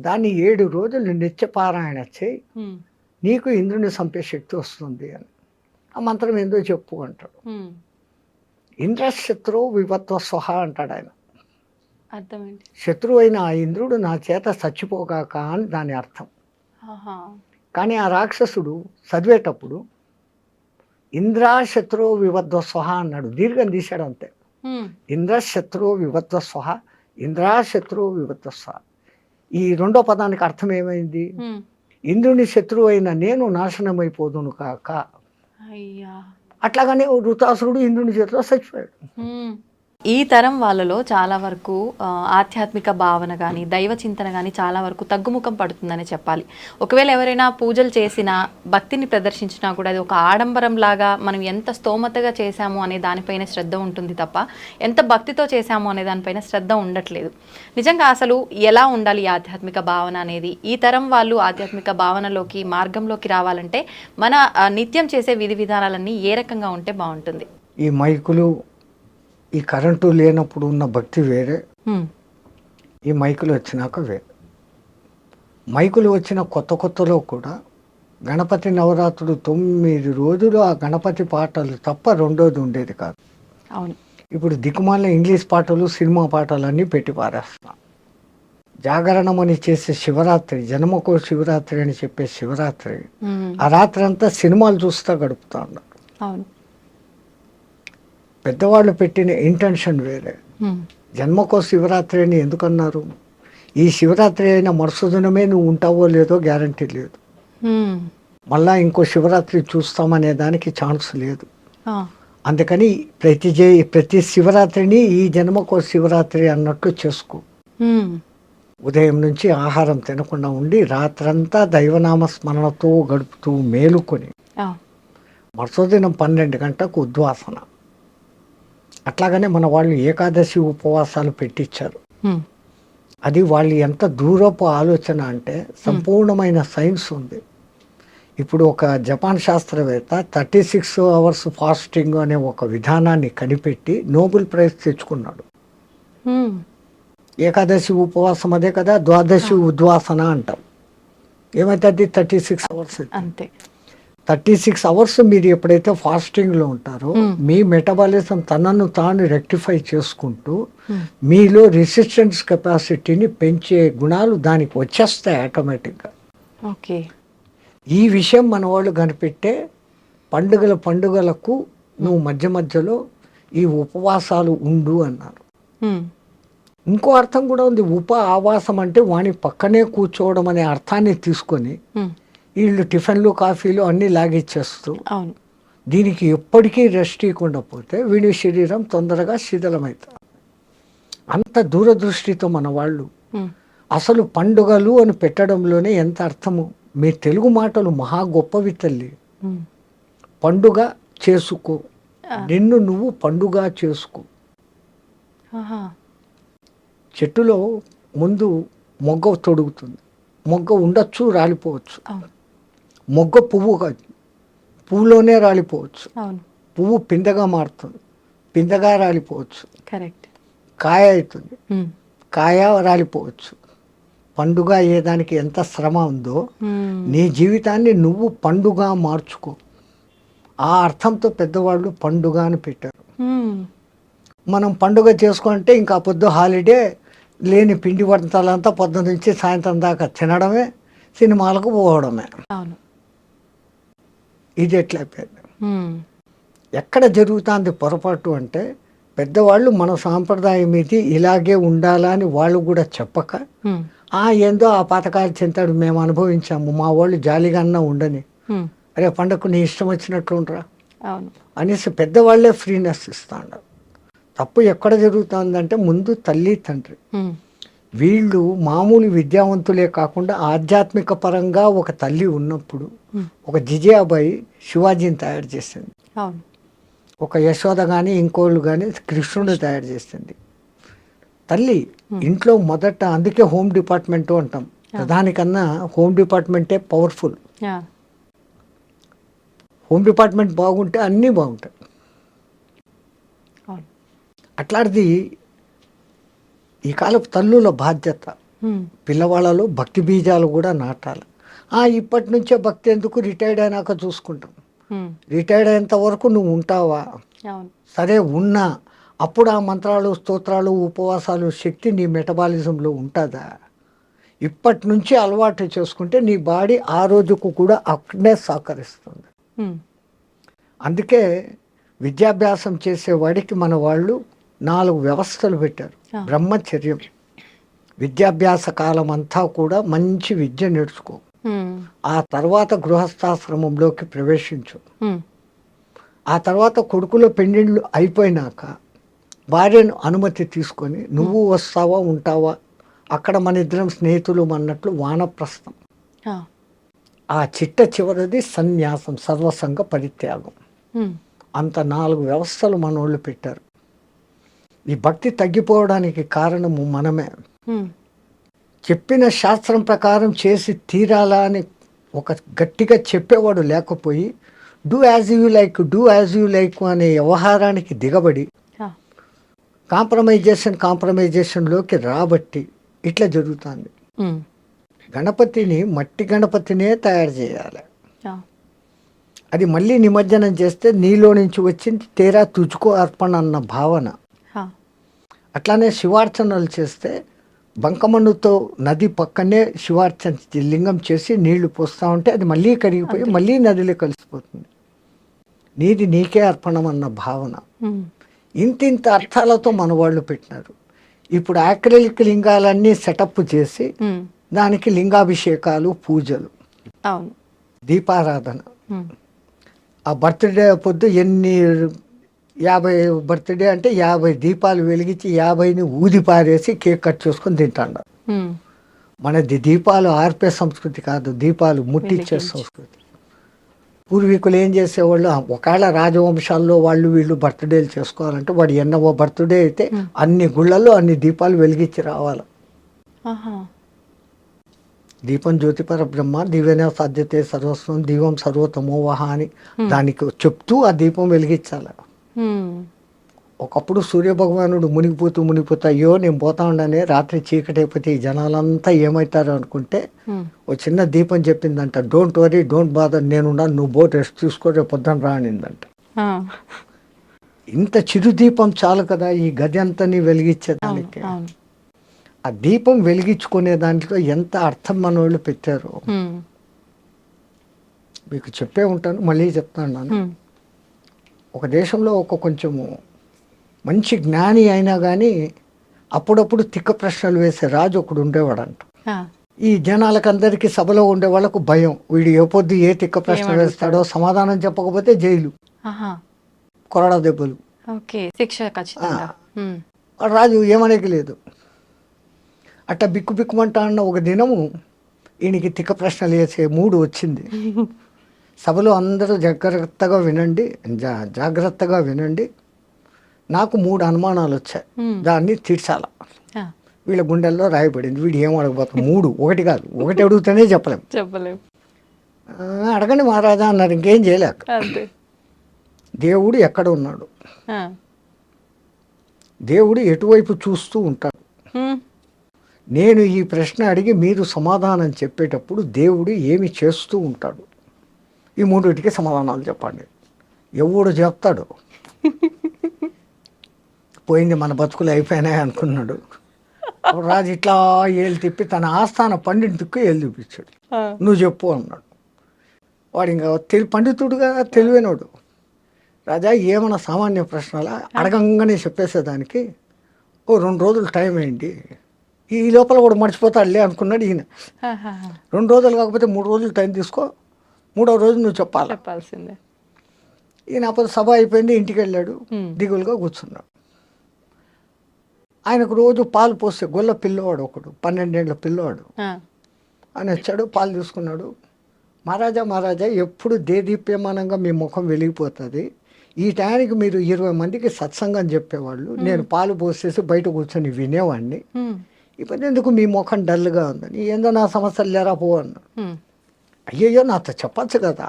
దాన్ని 7 రోజులు నిత్యపారాయణ చేయి, హ్మ్. నీకు ఇంద్రుని చంపే శక్తి వస్తుంది అని. ఆ మంత్రం ఏందో చెప్పు అంటాడు. హ్మ్. ఇంద్రశత్రు వివత్వ స్వహ అంటాడు ఆయన. అర్థం ఏంటి? శత్రువు అయిన ఆ ఇంద్రుడు నా చేత చచ్చిపోగాక అని దాని అర్థం. ఆహా! కానీ ఆ రాక్షసుడు చదివేటప్పుడు ఇంద్రాశత్రు వివద్వ స్వహ అన్నాడు. దీర్ఘం తీశాడు అంతే. హ్మ్. ఇంద్రశత్రు వివద్వ స్వహ, ఇంద్రాశత్రు వివద్వ స్వహ. ఈ రెండో పదానికి అర్థం ఏమైంది? హ్మ్. ఇంద్రుని శత్రువు అయిన నేను నాశనమైపోదును కాక. అయ్యా! అట్లాగనే వృతాసురుడు ఇంద్రుని చేతిలో చచ్చిపోయాడు. హ్మ్. ఈ తరం వాళ్ళలో చాలా వరకు ఆధ్యాత్మిక భావన గానీ, దైవ చింతన గానీ చాలా వరకు తగ్గుముఖం పడుతుందనే చెప్పాలి. ఒకవేళ ఎవరైనా పూజలు చేసినా, భక్తిని ప్రదర్శించినా కూడా అది ఒక ఆడంబరంలాగా మనం ఎంత స్తోమతగా చేశాము అనే దానిపైన శ్రద్ధ ఉంటుంది తప్ప, ఎంత భక్తితో చేశాము అనే దానిపైన శ్రద్ధ ఉండట్లేదు. నిజంగా అసలు ఎలా ఉండాలి ఈ ఆధ్యాత్మిక భావన అనేది? ఈ తరం వాళ్ళు ఆధ్యాత్మిక భావనలోకి, మార్గంలోకి రావాలంటే మన నిత్యం చేసే విధి విధానాలన్నీ ఏ రకంగా ఉంటే బావుంటుంది? ఈ మైకులు, ఈ కరెంటు లేనప్పుడు ఉన్న భక్తి వేరే, హ్మ్. ఈ మైకులు వచ్చినాక వేరే. మైకులు వచ్చిన కొత్తలో కూడా గణపతి నవరాత్రులు 9 రోజులు ఆ గణపతి పాటలు తప్ప రెండోది ఉండేది కాదు. అవును. ఇప్పుడు దిక్కుమాలిన ఇంగ్లీష్ పాటలు, సినిమా పాటలన్నీ పెట్టి పారేస్తున్నాం. జాగరణం అని చేసే శివరాత్రి, జన్మకో శివరాత్రి అని చెప్పే శివరాత్రి, హ్మ్. ఆ రాత్రి అంతా సినిమాలు చూస్తూ గడుపుతా ఉన్నారు. అవును. పెద్దవాళ్ళు పెట్టిన ఇంటెన్షన్ వేరే. హ్మ్. జన్మకో శివరాత్రి అని ఎందుకన్నారు? ఈ శివరాత్రి అయిన మరుసదినమే నువ్వు ఉంటావో లేదో గ్యారంటీ లేదు. హ్మ్. మళ్ళా ఇంకో శివరాత్రి చూస్తామనే దానికి ఛాన్స్ లేదు. ఆ! అందుకని ప్రతి శివరాత్రిని ఈ జన్మకో శివరాత్రి అన్నట్లు చేసుకో. హ్మ్. ఉదయం నుంచి ఆహారం తినకుండా ఉండి రాత్రంతా దైవనామ స్మరణతో గడుపుతూ మేలుకొని ఆ! మరుసదినం 12 గంటలకు ఉద్వాసన. అట్లాగనే మన వాళ్ళు ఏకాదశి ఉపవాసాలు పెట్టించారు. హ్మ్. అది వాళ్ళు ఎంత దూరపు ఆలోచన అంటే సంపూర్ణమైన సైన్స్ ఉంది. ఇప్పుడు ఒక జపాన్ శాస్త్రవేత్త 36 అవర్స్ ఫాస్టింగ్ అనే ఒక విధానాన్ని కనిపెట్టి నోబెల్ ప్రైజ్ తెచ్చుకున్నాడు. హ్మ్. ఏకాదశి ఉపవాసం అదే కదా, ద్వాదశి ఉద్వాసన అంటాం. ఏమైతుంది? 36 అవర్స్. అంతే. 36 అవర్స్ మీరు ఎప్పుడైతే ఫాస్టింగ్లో ఉంటారో మీ మెటబాలిజం తనను తాను రెక్టిఫై చేసుకుంటూ మీలో రెసిస్టెన్స్ కెపాసిటీని పెంచే గుణాలు దానికి వచ్చేస్తాయి ఆటోమేటిక్గా. ఓకే. ఈ విషయం మన వాళ్ళు కనిపెట్టే పండుగలకు నువ్వు మధ్య మధ్యలో ఈ ఉపవాసాలు ఉండు అన్నారు. హ్మ్. ఇంకో అర్థం కూడా ఉంది. ఆవాసం అంటే వాని పక్కనే కూర్చోవడం అనే అర్థాన్ని తీసుకొని హ్మ్. వీళ్ళు టిఫిన్లు, కాఫీలు అన్నీ లాగిచ్చేస్తూ అవును. దీనికి ఎప్పటికీ రెస్ట్ ఇవ్వకుండా పోతే వీడి శరీరం తొందరగా శిథిలమవుతుంది. అంత దూరదృష్టితో మన వాళ్ళు హ్మ్. అసలు పండుగలు అని పెట్టడంలోనే ఎంత అర్థము. మీ తెలుగు మాటలు మహా గొప్పవి తల్లి. హ్మ్. పండుగ చేసుకో, ఆ! నిన్ను నువ్వు పండుగ చేసుకో. ఆహా! చెట్టులో ముందు మొగ్గ తొడుగుతుంది. మొగ్గ ఉండొచ్చు, రాలిపోవచ్చు. అవును. మొగ్గ పువ్వు కాదు, పువ్వులోనే రాలిపోవచ్చు. అవును. పువ్వు పిందెగా మారుతుంది, పిందెగా రాలిపోవచ్చు. కరెక్ట్. కాయ అవుతుంది, హ్మ్. కాయ రాలిపోవచ్చు. పండుగ అయ్యేదానికి ఎంత శ్రమ ఉందో హ్మ్. నీ జీవితాన్ని నువ్వు పండుగ మార్చుకో. ఆ అర్థంతో పెద్దవాళ్ళు పండుగ అని పెట్టారు. హ్మ్. మనం పండుగ చేసుకుంటే ఇంకా పొద్దు హాలిడే, లేని పిండి వంటలంతా పొద్దు నుంచి సాయంత్రం దాకా తినడమే, సినిమాలకు పోవడమే. అవును. ఇది ఎట్లయిపోయింది? హ్మ్. ఎక్కడ జరుగుతుంది పొరపాటు అంటే, పెద్దవాళ్ళు మన సాంప్రదాయం ఇది, ఇలాగే ఉండాలా అని వాళ్ళు కూడా చెప్పక, హ్మ్. ఏందో ఆ పథకాలు చింతాడు, మేము అనుభవించాము, మా వాళ్ళు జాలిగా ఉండని, హ్మ్. అరే పండగకు నీ ఇష్టం వచ్చినట్లు ఉండరా అవును. అనేసి పెద్దవాళ్ళే ఫ్రీనెస్ ఇస్తాడు. తప్పు ఎక్కడ జరుగుతుందంటే ముందు తల్లి తండ్రి. హ్మ్. వీళ్ళు మామూలు విద్యావంతులే కాకుండా ఆధ్యాత్మిక పరంగా ఒక తల్లి ఉన్నప్పుడు ఒక జిజాబాయి శివాజీని తయారు చేసింది. అవును. ఒక యశోద కానీ ఇంకోళ్ళు కానీ కృష్ణుడిని తయారు చేసింది. తల్లి ఇంట్లో మొదట, అందుకే హోమ్ డిపార్ట్మెంటు అంటాం. ప్రధానికన్నా హోమ్ డిపార్ట్మెంటే పవర్ఫుల్. యాహ్! హోమ్ డిపార్ట్మెంట్ బాగుంటే అన్నీ బాగుంటాయి. అవును. అట్లాంటిది ఈ కాలపు తల్లుల బాధ్యత. పిల్లవాళ్ళలో భక్తి బీజాలు కూడా నాటాలి. ఇప్పటి నుంచే భక్తి ఎందుకు, రిటైర్డ్ అయినాక చూసుకుంటాం. రిటైర్డ్ అయ్యేంత వరకు నువ్వు ఉంటావా? సరే ఉన్నా అప్పుడు ఆ మంత్రాలు, స్తోత్రాలు, ఉపవాసాలు శక్తి నీ మెటబాలిజంలో ఉంటుందా? ఇప్పటి నుంచి అలవాటు చేసుకుంటే నీ బాడీ ఆ రోజుకు కూడా అక్కడనే సహకరిస్తుంది. అందుకే విద్యాభ్యాసం చేసేవాడికి మన వాళ్ళు 4 వ్యవస్థలు పెట్టారు. బ్రహ్మచర్యం, విద్యాభ్యాస కాలం అంతా కూడా మంచి విద్య నేర్చుకో, ఆ తర్వాత గృహస్థాశ్రమంలోకి ప్రవేశించు, ఆ తర్వాత కొడుకుల పెండిళ్ళు అయిపోయినాక భార్యను అనుమతి తీసుకొని నువ్వు వస్తావా ఉంటావా, అక్కడ మన ఇద్దరం స్నేహితులు అన్నట్లు వానప్రస్థం. ఆ చిట్ట చివరిది సన్యాసం, సర్వసంగ పరిత్యాగం. అంత 4 వ్యవస్థలు మన వాళ్ళు పెట్టారు. ఈ భక్తి తగ్గిపోవడానికి కారణము మనమే. చెప్పిన శాస్త్రం ప్రకారం చేసి తీరాలా అని ఒక గట్టిగా చెప్పేవాడు లేకపోయి do as you like, do as you like అనే వ్యవహారానికి దిగబడి కాంప్రమైజేషన్లోకి రాబట్టి ఇట్లా జరుగుతుంది. గణపతిని, మట్టి గణపతినే తయారు చేయాలి. అది మళ్ళీ నిమజ్జనం చేస్తే నీలో నుంచి వచ్చింది తేరా తుజుకో అర్పణ అన్న భావన. అట్లానే శివార్చనలు చేస్తే బంకమన్నుతో నది పక్కనే శివార్చన లింగం చేసి నీళ్లు పోస్తూ ఉంటే అది మళ్ళీ కరిగిపోయి మళ్ళీ నదిలో కలిసిపోతుంది. నీది నీకే అర్పణం అన్న భావన. ఇంత అర్థాలతో మన వాళ్ళు పెట్టినారు. ఇప్పుడు యాక్రిలిక్ లింగాలన్నీ సెటప్ చేసి దానికి లింగాభిషేకాలు, పూజలు, దీపారాధన. ఆ బర్త్డే పొద్దు 50 బర్త్డే అంటే 50 దీపాలు వెలిగించి 50ని ఊది పారేసి కేక్ కట్ చేసుకొని తింటాడు. మనది దీపాలు ఆర్పే సంస్కృతి కాదు, దీపాలు ముట్టించే సంస్కృతి. పూర్వీకులు ఏం చేసేవాళ్ళు, ఒకవేళ రాజవంశాల్లో వాళ్ళు వీళ్ళు బర్త్డేలు చేసుకోవాలంటే వాడు ఎన్నో బర్త్డే అయితే అన్ని గుళ్ళల్లో అన్ని దీపాలు వెలిగించి రావాలి. దీపం జ్యోతిపర బ్రహ్మ దీవెన సాధ్యతే సర్వస్వం దీపం సర్వతమోవహ అని దానికి చెప్తూ ఆ దీపం వెలిగించాలి. ఒకప్పుడు సూర్యభగవానుడు మునిగిపోతూ అయ్యో నేను పోతా ఉండనే రాత్రి చీకటి అయిపోతే ఈ జనాలంతా ఏమవుతారు అనుకుంటే ఓ చిన్న దీపం చెప్పిందంట, డోంట్ వరీ డోంట్ బాదర్, నేనున్నాను, నువ్వు బోట్ రెస్ట్ చూసుకో, రేపు పొద్దున రానిందంట. ఇంత చిరు దీపం చాలు కదా ఈ గది అంతని వెలిగించేదానికి. ఆ దీపం వెలిగించుకునే దాంట్లో ఎంత అర్థం మన వాళ్ళు పెట్టారు మీకు చెప్పే ఉంటాను, మళ్ళీ చెప్తాను. ఒక దేశంలో కొంచెము మంచి జ్ఞాని అయినా కానీ అప్పుడప్పుడు తిక్క ప్రశ్నలు వేసే రాజు ఒకడు ఉండేవాడంట. ఈ జనాలకందరికీ సభలో ఉండే వాళ్ళకు భయం, వీడు ఏ పొద్దు ఏ తిక్క ప్రశ్న వేస్తాడో, సమాధానం చెప్పకపోతే జైలు, కొరడా దెబ్బలు, రాజు ఏమనేకి లేదు. అట్లా బిక్కుమంటా అన్న ఒక దినము ఈయనకి తిక్క ప్రశ్నలు వేసే మూడు వచ్చింది. సభలో అందరూ జాగ్రత్తగా వినండి, నాకు 3 అనుమానాలు వచ్చాయి, దాన్ని తీర్చాల. వీళ్ళ గుండెల్లో రాయబడింది, వీడు ఏం అడగబోతాం, 3 ఒకటి కాదు, ఒకటి అడిగితేనే చెప్పలేం. అడగండి మహారాజా అన్నారు, ఇంకేం చేయలేక. దేవుడు ఎక్కడ ఉన్నాడు, దేవుడు ఎటువైపు చూస్తూ ఉంటాడు, నేను ఈ ప్రశ్న అడిగి మీరు సమాధానం చెప్పేటప్పుడు దేవుడు ఏమి చేస్తూ ఉంటాడు, ఈ 3టికి సమాధానాలు చెప్పండి. ఎవడు చెప్తాడు, పోయింది మన బతుకులు అయిపోయినాయి అనుకున్నాడు. రాజు ఇట్లా ఏళ్ళు తిప్పి తన ఆస్థాన పండితుడికి ఏళ్ళు చూపించాడు, నువ్వు చెప్పు అన్నాడు. వాడు ఇంకా పండితుడుగా తెలివైనవాడు. రాజా ఏమన్నా సామాన్య ప్రశ్నలా, అడగంగానే చెప్పేసేదానికి 2 రోజులు టైం అయింది, ఈ లోపల కూడా మర్చిపోతాడులే అనుకున్నాడు ఈయన. 2 రోజులు కాకపోతే 3 రోజులు టైం తీసుకో, 3వ రోజు నువ్వు చెప్పాల్సిందే. ఈయన అప్పుడు సభ అయిపోయింది, ఇంటికి వెళ్ళాడు, దిగులుగా కూర్చున్నాడు. ఆయనకు రోజు పాలు పోస్తే గొల్ల పిల్లవాడు ఒకడు, 12 ఏళ్ల పిల్లవాడు అని వచ్చాడు, పాలు తీసుకున్నాడు. మహారాజా ఎప్పుడు దేదీప్యమానంగా మీ ముఖం వెలిగిపోతుంది, ఈ టైంకి మీరు 20 మందికి సత్సంగం చెప్పేవాళ్ళు, నేను పాలు పోసేసి బయట కూర్చొని వినేవాడిని, ఇప్పుడు ఎందుకు మీ ముఖం డల్గా ఉందని, ఏందో నా సమస్యలు లేరా పో అన్నాడు. అయ్యయ్యో నాతో చెప్పచ్చు కదా,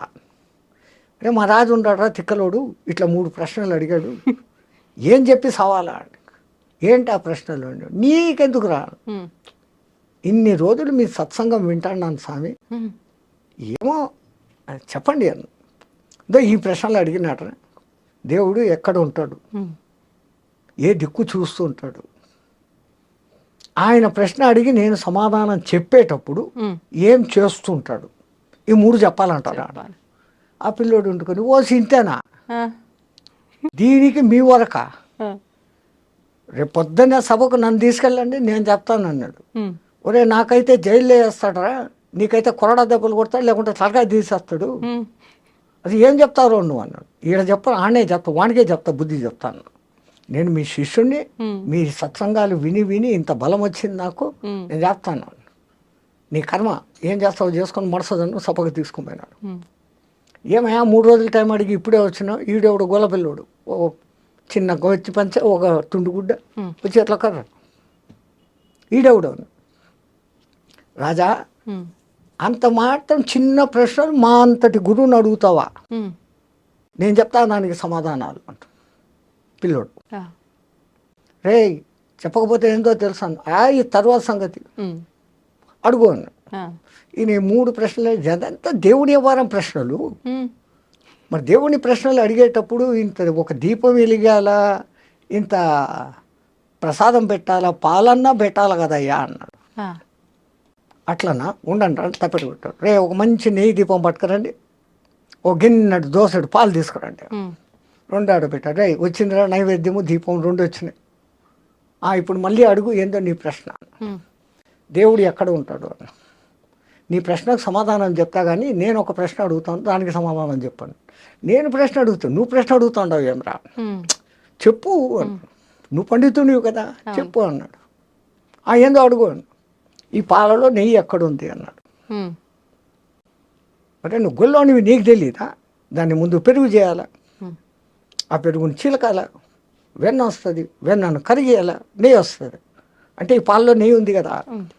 మా రాజు ఉన్నాడా తిక్కలోడు, ఇట్లా 3 ప్రశ్నలు అడిగాడు, ఏం చెప్పి సవాలా, ఏంటి ఆ ప్రశ్నలు, నీకెందుకు రా, ఇన్ని రోజులు మీ సత్సంగం వింటాను స్వామి, ఉమ్, ఏమో చెప్పండి అన్న. ఈ ప్రశ్నలు అడిగినాట. దేవుడు ఎక్కడ ఉంటాడు, ఉమ్, ఏ దిక్కు చూస్తూ ఉంటాడు? ఆయన ప్రశ్న అడిగి నేను సమాధానం చెప్పేటప్పుడు ఉమ్, ఏం చేస్తుంటాడు, ఈ 3 చెప్పాలంటారా? చెప్పాలి. ఆ పిల్లోడు ఉంటుకొని ఓ సింతేనా, ఆ, దీనికి మీ వరక, ఆ, రేపు పొద్దున్నే సభకు నన్ను తీసుకెళ్ళండి నేను చెప్తాను అన్నాడు. ఉమ్, ఒరే నాకైతే జైల్లో వేస్తాడరా, నీకైతే కొరడా దెబ్బలు కొడతాడు, లేకుంటే తలకాయ తీసేస్తాడు, ఉమ్, అది ఏం చెప్తారో నువ్వు అన్నాడు. ఈడ చెప్పను, ఆడనే చెప్తా, వానికే చెప్తా, బుద్ధి చెప్తాను. నేను మీ శిష్యుణ్ణి, ఉమ్, మీ సత్సంగాలు విని విని ఇంత బలం వచ్చింది నాకు, ఉమ్, నేను చెప్తాను. నీ కర్మ ఏం చేస్తావు చేసుకొని మడసదన్ను సభకు తీసుకుని పోయినాడు. ఉమ్, ఏమయ్యా 3 రోజుల టైం అడిగి ఇప్పుడే వచ్చినావు, ఈడెవడు గోలపిల్లోడు, ఓ చిన్న గొచ్చి పంచ, ఒక తుండుగుడ్డ, ఉమ్, వచ్చి ఎట్లా కర్ర, ఈడెవడు రాజా, ఉమ్, అంత మాత్రం చిన్న ప్రశ్నలు మా అంతటి గురువుని అడుగుతావా, ఉమ్, నేను చెప్తా దానికి సమాధానాలు అంట పిల్లోడు. ఆ, రే చెప్పకపోతే ఏందో తెలుసాను, ఈ తర్వాత సంగతి ఉమ్, అడుగు అన్నాడు. ఆ, ఈయన 3 ప్రశ్నలు, అదంతా దేవుని వ్యవహారం ప్రశ్నలు. ఉమ్, మరి దేవుని ప్రశ్నలు అడిగేటప్పుడు ఇంత ఒక దీపం వెలిగాలా, ఇంత ప్రసాదం పెట్టాలా, పాలన్నా పెట్టాలి కదయ్యా అన్నాడు. ఆ, అట్లనా ఉండండి అని తప్పెట్టు పెట్టాడు. రే ఒక మంచి నెయ్యి దీపం పట్టుకురండి, ఓ గిన్నెడు దోసెడు పాలు తీసుకురండి, ఉమ్, 2 ఆడబెట్టాడు. రే వచ్చిందిరా నైవేద్యము దీపం 2 వచ్చినాయి. ఇప్పుడు మళ్ళీ అడుగు ఏందో నీ ప్రశ్న. ఉమ్, దేవుడు ఎక్కడ ఉంటాడు అని. నీ ప్రశ్నకు సమాధానం చెప్తా కానీ నేను ఒక ప్రశ్న అడుగుతాను, దానికి సమాధానం చెప్పాను. నేను ప్రశ్న అడుగుతాను, నువ్వు ప్రశ్న అడుగుతావు ఏమరా, ఉమ్, చెప్పు అన్నాడు. నువ్వు పండితునివి కదా చెప్పు అన్నాడు. ఏందో అడుగు అన్నాడు. ఈ పాలలో నెయ్యి ఎక్కడుంది అన్నాడు. ఉమ్, అంటే నువ్వు గొల్లోనివి నీకు తెలియదా, దాన్ని ముందు పెరుగు చేయాలా, ఉమ్, ఆ పెరుగుని చిలకాల, వెన్న వస్తుంది, వెన్నను కరిగేయాల, నెయ్యి వస్తుంది. అంటే ఈ పాలలో నెయ్యి ఉంది కదా, ఉంది.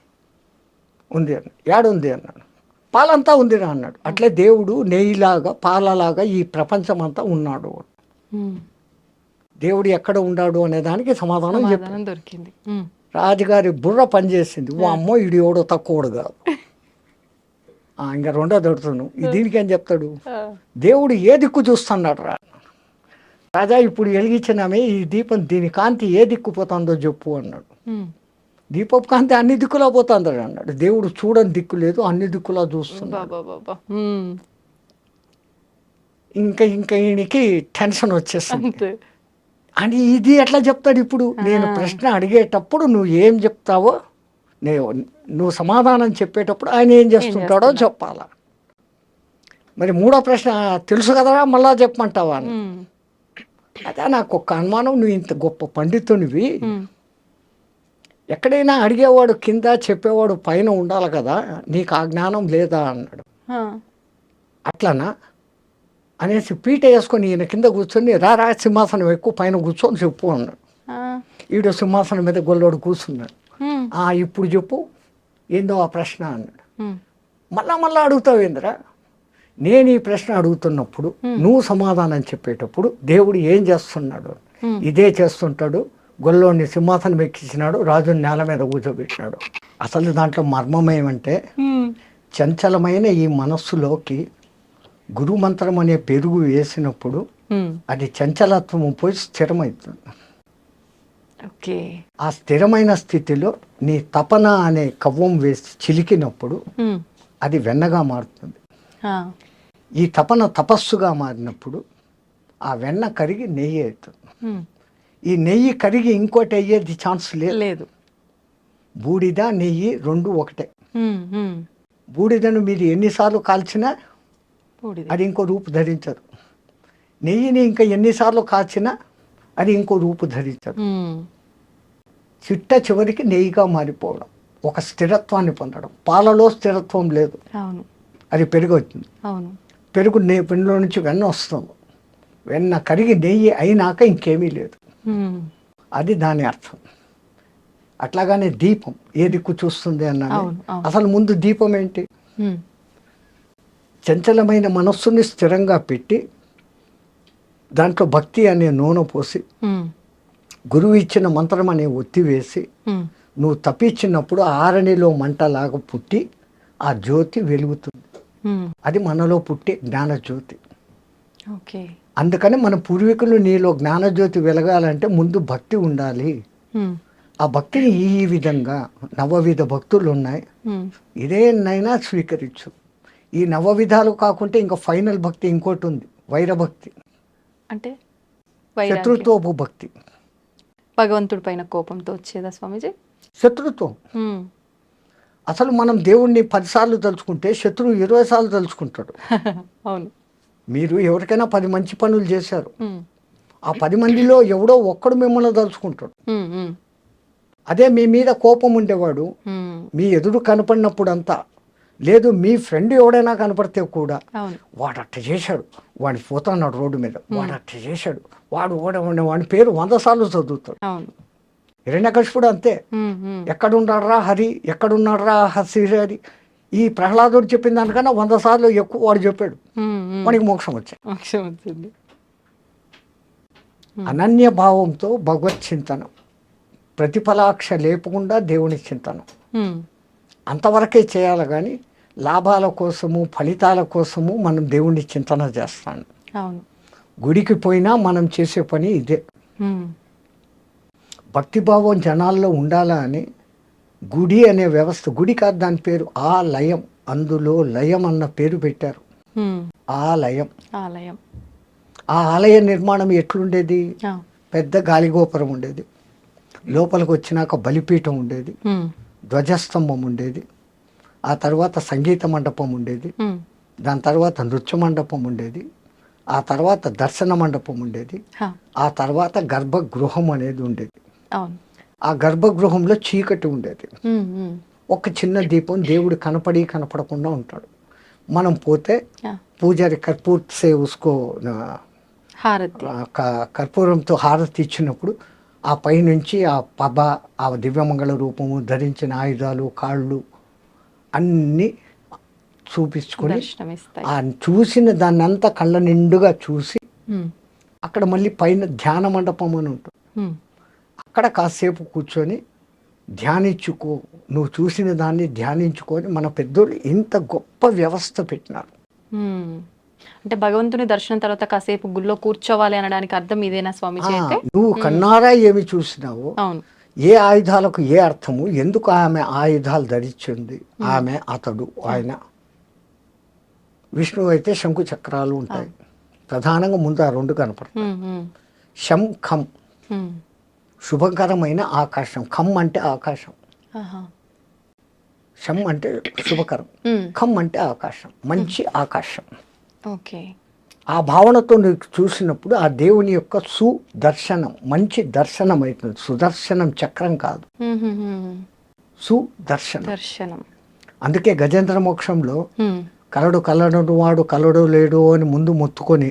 ఉంది అన్న. ఏడుంది అన్నాడు. పాలంతా ఉందిరా అన్నాడు. అట్లే దేవుడు నెయ్యిలాగా పాలలాగా ఈ ప్రపంచం అంతా ఉన్నాడు. ఉమ్, దేవుడు ఎక్కడ ఉన్నాడు అనే దానికి సమాధానం చెప్పాడు. సమాధానం దొరికింది. ఉమ్, రాజుగారి బుర్ర పనిచేసింది. ఓ అమ్మో ఇడు ఎవడో తక్కువడు కాదు. ఇంకా 2వ దొరుకుతాను, దీనికి ఏం చెప్తాడు, ఆ, దేవుడు ఏ దిక్కు చూస్తున్నాడు రా. రాజా ఇప్పుడు వెలిగించినామే ఈ దీపం, దీని కాంతి ఏ దిక్కు పోతుందో చెప్పు అన్నాడు. ఉమ్, దీపపు కాంతి అన్ని దిక్కులా పోతుంది అన్నాడు. దేవుడు చూడని దిక్కు లేదు, అన్ని దిక్కులా చూస్తున్నాడు. బాబా బాబా. ఉమ్, ఇంకా ఈయనకి టెన్షన్ వచ్చేస్తుంది. అంతే. అని ఇది ఎట్లా చెప్తాడు ఇప్పుడు, నేను ప్రశ్న అడిగేటప్పుడు నువ్వు ఏం చెప్తావో, నువ్వు సమాధానం చెప్పేటప్పుడు ఆయన ఏం చేస్తుంటాడో చెప్పాలా. మరి 3వ ప్రశ్న తెలుసు కదరా మళ్ళా చెప్పమంటావా అని. ఉమ్, అదే నాకు ఒక అనుమానం, నువ్వు ఇంత గొప్ప పండితునివి, ఉమ్, ఎక్కడైనా అడిగేవాడు కింద చెప్పేవాడు పైన ఉండాలి కదా, నీకు ఆ జ్ఞానం లేదా అన్నాడు. ఆ, అట్లనా అనేసి పీట వేసుకొని ఈయన కింద కూర్చొని రా సింహాసనం ఎక్కువ పైన కూర్చొని చెప్పు అన్నాడు. ఆ, ఈడు సింహాసనం మీద గొల్లోడు కూర్చున్నాడు. ఉమ్, ఇప్పుడు చెప్పు ఏందో ఆ ప్రశ్న అన్నాడు. ఉమ్, మళ్ళా అడుగుతావు ఏందిరా, నేను ఈ ప్రశ్న అడుగుతున్నప్పుడు నువ్వు సమాధానం చెప్పేటప్పుడు దేవుడు ఏం చేస్తున్నాడు, ఇదే చేస్తుంటాడు. గొల్లోని సింహాసనం ఎక్కించినాడు, రాజుని నేల మీద కూర్చోబెట్టినాడు. అసలు దాంట్లో మర్మం ఏమంటే, ఉమ్, చంచలమైన ఈ మనస్సులోకి గురు మంత్రం అనే పెరుగు వేసినప్పుడు ఉమ్, అది చంచలత్వం పోయి స్థిరమవుతుంది. ఓకే. ఆ స్థిరమైన స్థితిలో నీ తపన అనే కవ్వం వేసి చిలికినప్పుడు ఉమ్, అది వెన్నగా మారుతుంది. ఆ, ఈ తపన తపస్సుగా మారినప్పుడు ఆ వెన్న కరిగి నెయ్యి అవుతుంది. ఉమ్, ఈ నెయ్యి కరిగి ఇంకోటి అయ్యేది ఛాన్స్ లేదు. లేదు. బూడిద నెయ్యి 2 ఒకటే. ఉమ్, ఉమ్, బూడిదను మీరు ఎన్నిసార్లు కాల్చినా బూడిద. అది ఇంకో రూపు ధరించదు. నెయ్యిని ఇంకా ఎన్నిసార్లు కాల్చినా అది ఇంకో రూపు ధరించదు. ఉమ్, చివరికి నెయ్యిగా మారిపోవడం, ఒక స్థిరత్వాన్ని పొందడం. పాలలో స్థిరత్వం లేదు, అవును, అది పెరుగు అవుతుంది. అవును. పెరుగు పెరుగులో నుంచి వెన్న వస్తుంది. వెన్న కరిగి నెయ్యి అయినాక ఇంకేమీ లేదు. ఉమ్, అది దాని అర్థం. అట్లాగానే దీపం ఏ దిక్కు చూస్తుంది అన్నాను. అవును, అవును. అసలు ముందు దీపం ఏంటి, ఉమ్, చంచలమైన మనస్సుని స్థిరంగా పెట్టి దాంట్లో భక్తి అనే నూనె పోసి ఉమ్, గురువు ఇచ్చిన మంత్రం అనే ఒత్తి వేసి ఉమ్, నువ్వు తప్పించినప్పుడు ఆరణిలో మంటలాగా పుట్టి ఆ జ్యోతి వెలుగుతుంది. అది మనలో పుట్టే జ్ఞానజ్యోతి. ఓకే. అందుకని మన పూర్వీకులు నీలో జ్ఞానజ్యోతి వెలగాలంటే ముందు భక్తి ఉండాలి. ఆ భక్తిని ఈ విధంగా నవవిధ భక్తులు ఉన్నాయి, ఇదేనైనా స్వీకరించు. ఈ నవవిధాలు కాకుంటే ఇంకా ఫైనల్ భక్తి ఇంకోటి ఉంది, వైరభక్తి, అంటే శత్రుత్వపు భక్తి. భగవంతుడి పైన కోపంతో వచ్చేదా స్వామీజీ? శత్రుత్వం. అసలు మనం దేవుణ్ణి 10 సార్లు తలుచుకుంటే శత్రువు 20 సార్లు తలుచుకుంటాడు. అవును. మీరు ఎవరికైనా 10 మంచి పనులు చేశారు, ఆ 10 మందిలో ఎవడో ఒక్కడు మిమ్మల్ని తలుచుకుంటాడు. అదే మీ మీద కోపం ఉండేవాడు మీ ఎదురు కనపడినప్పుడు అంతా లేదు, మీ ఫ్రెండ్ ఎవడైనా కనపడితే కూడా వాడు అట్ట చేశాడు, వాడిని పోతున్నాడు రోడ్డు మీద, వాడు అట్ట చేశాడు, వాడి పేరు 100 సార్లు చదువుతాడు. హిరణ్యకశిపుడు అంతే, ఎక్కడున్నాడు రా హరి, ఎక్కడున్నాడు రా హరి, ఈ ప్రహ్లాదుడు చెప్పిన దానికన్నా 100 సార్లు ఎక్కువ వాడు చెప్పాడు, వాడికి మోక్షం వచ్చింది. అనన్య భావంతో భగవత్ చింతనం, ప్రతిఫలాక్ష లేపకుండా దేవుని చింతనం అంతవరకే చేయాలి. కానీ లాభాల కోసము ఫలితాల కోసము మనం దేవుణ్ణి చింతన చేస్తాం. గుడికి పోయినా మనం చేసే పని ఇదే. భక్తిభావం జనాల్లో ఉండాలా అని గుడి అనే వ్యవస్థ, గుడి కాదు దాని పేరు ఆలయం, అందులో లయం అన్న పేరు పెట్టారు. ఆలయం. ఆ ఆలయ నిర్మాణం ఎట్లుండేది? పెద్ద గాలిగోపురం ఉండేది, లోపలికి వచ్చినాక బలిపీఠం ఉండేది, ధ్వజస్తంభం ఉండేది, ఆ తర్వాత సంగీత మండపం ఉండేది, దాని తర్వాత నృత్య మండపం ఉండేది, ఆ తర్వాత దర్శన మండపం ఉండేది, ఆ తర్వాత గర్భగృహం అనేది ఉండేది. ఆ గర్భగృహంలో చీకటి ఉండేది, ఒక చిన్న దీపం, దేవుడు కనపడకుండా ఉంటాడు. మనం పోతే పూజారి కర్పూర్ సే ఉస్కో కర్పూరంతో హారతి ఇచ్చినప్పుడు ఆ పైనుంచి ఆ పబ, ఆ దివ్యమంగళ రూపము, ధరించిన ఆయుధాలు, కాళ్ళు అన్నీ చూపించుకొని ఆ చూసిన దాన్ని అంతా కళ్ళ నిండుగా చూసి అక్కడ మళ్ళీ పైన ధ్యాన మండపం అని ఉంటుంది, అక్కడ కాసేపు కూర్చొని ధ్యానించుకో, నువ్వు చూసిన దాన్ని ధ్యానించుకొని మన పెద్దోళ్ళు ఇంత గొప్ప వ్యవస్థ పెట్టినారు. అంటే భగవంతుని దర్శనం తర్వాత కాసేపు గుళ్ళో కూర్చోవాలి అనడానికి అర్థం ఇదేనా స్వామీజీ? నువ్వు కన్నారా ఏమి చూసినావు, ఏ ఆయుధాలకు ఏ అర్థము, ఎందుకు ఆమె ఆయుధాలు ధరించింది, ఆమె అతడు ఆయన. విష్ణువు అయితే శంకు చక్రాలు ఉంటాయి, ప్రధానంగా ముందు ఆ 2 కనపడతాయి. శం ఖం, శుభకరమైన ఆకాశం. ఖం అంటే ఆకాశం, శం అంటే శుభకరం, ఖం అంటే ఆకాశం, మంచి ఆకాశం. ఆ భావనతో నువ్వు చూసినప్పుడు ఆ దేవుని యొక్క సుదర్శనం, మంచి దర్శనం అవుతుంది. సుదర్శనం చక్రం కాదు, సుదర్శనం. అందుకే గజేంద్ర మోక్షంలో కలడు వాడు కలడు లేడు అని ముందు మొత్తుకొని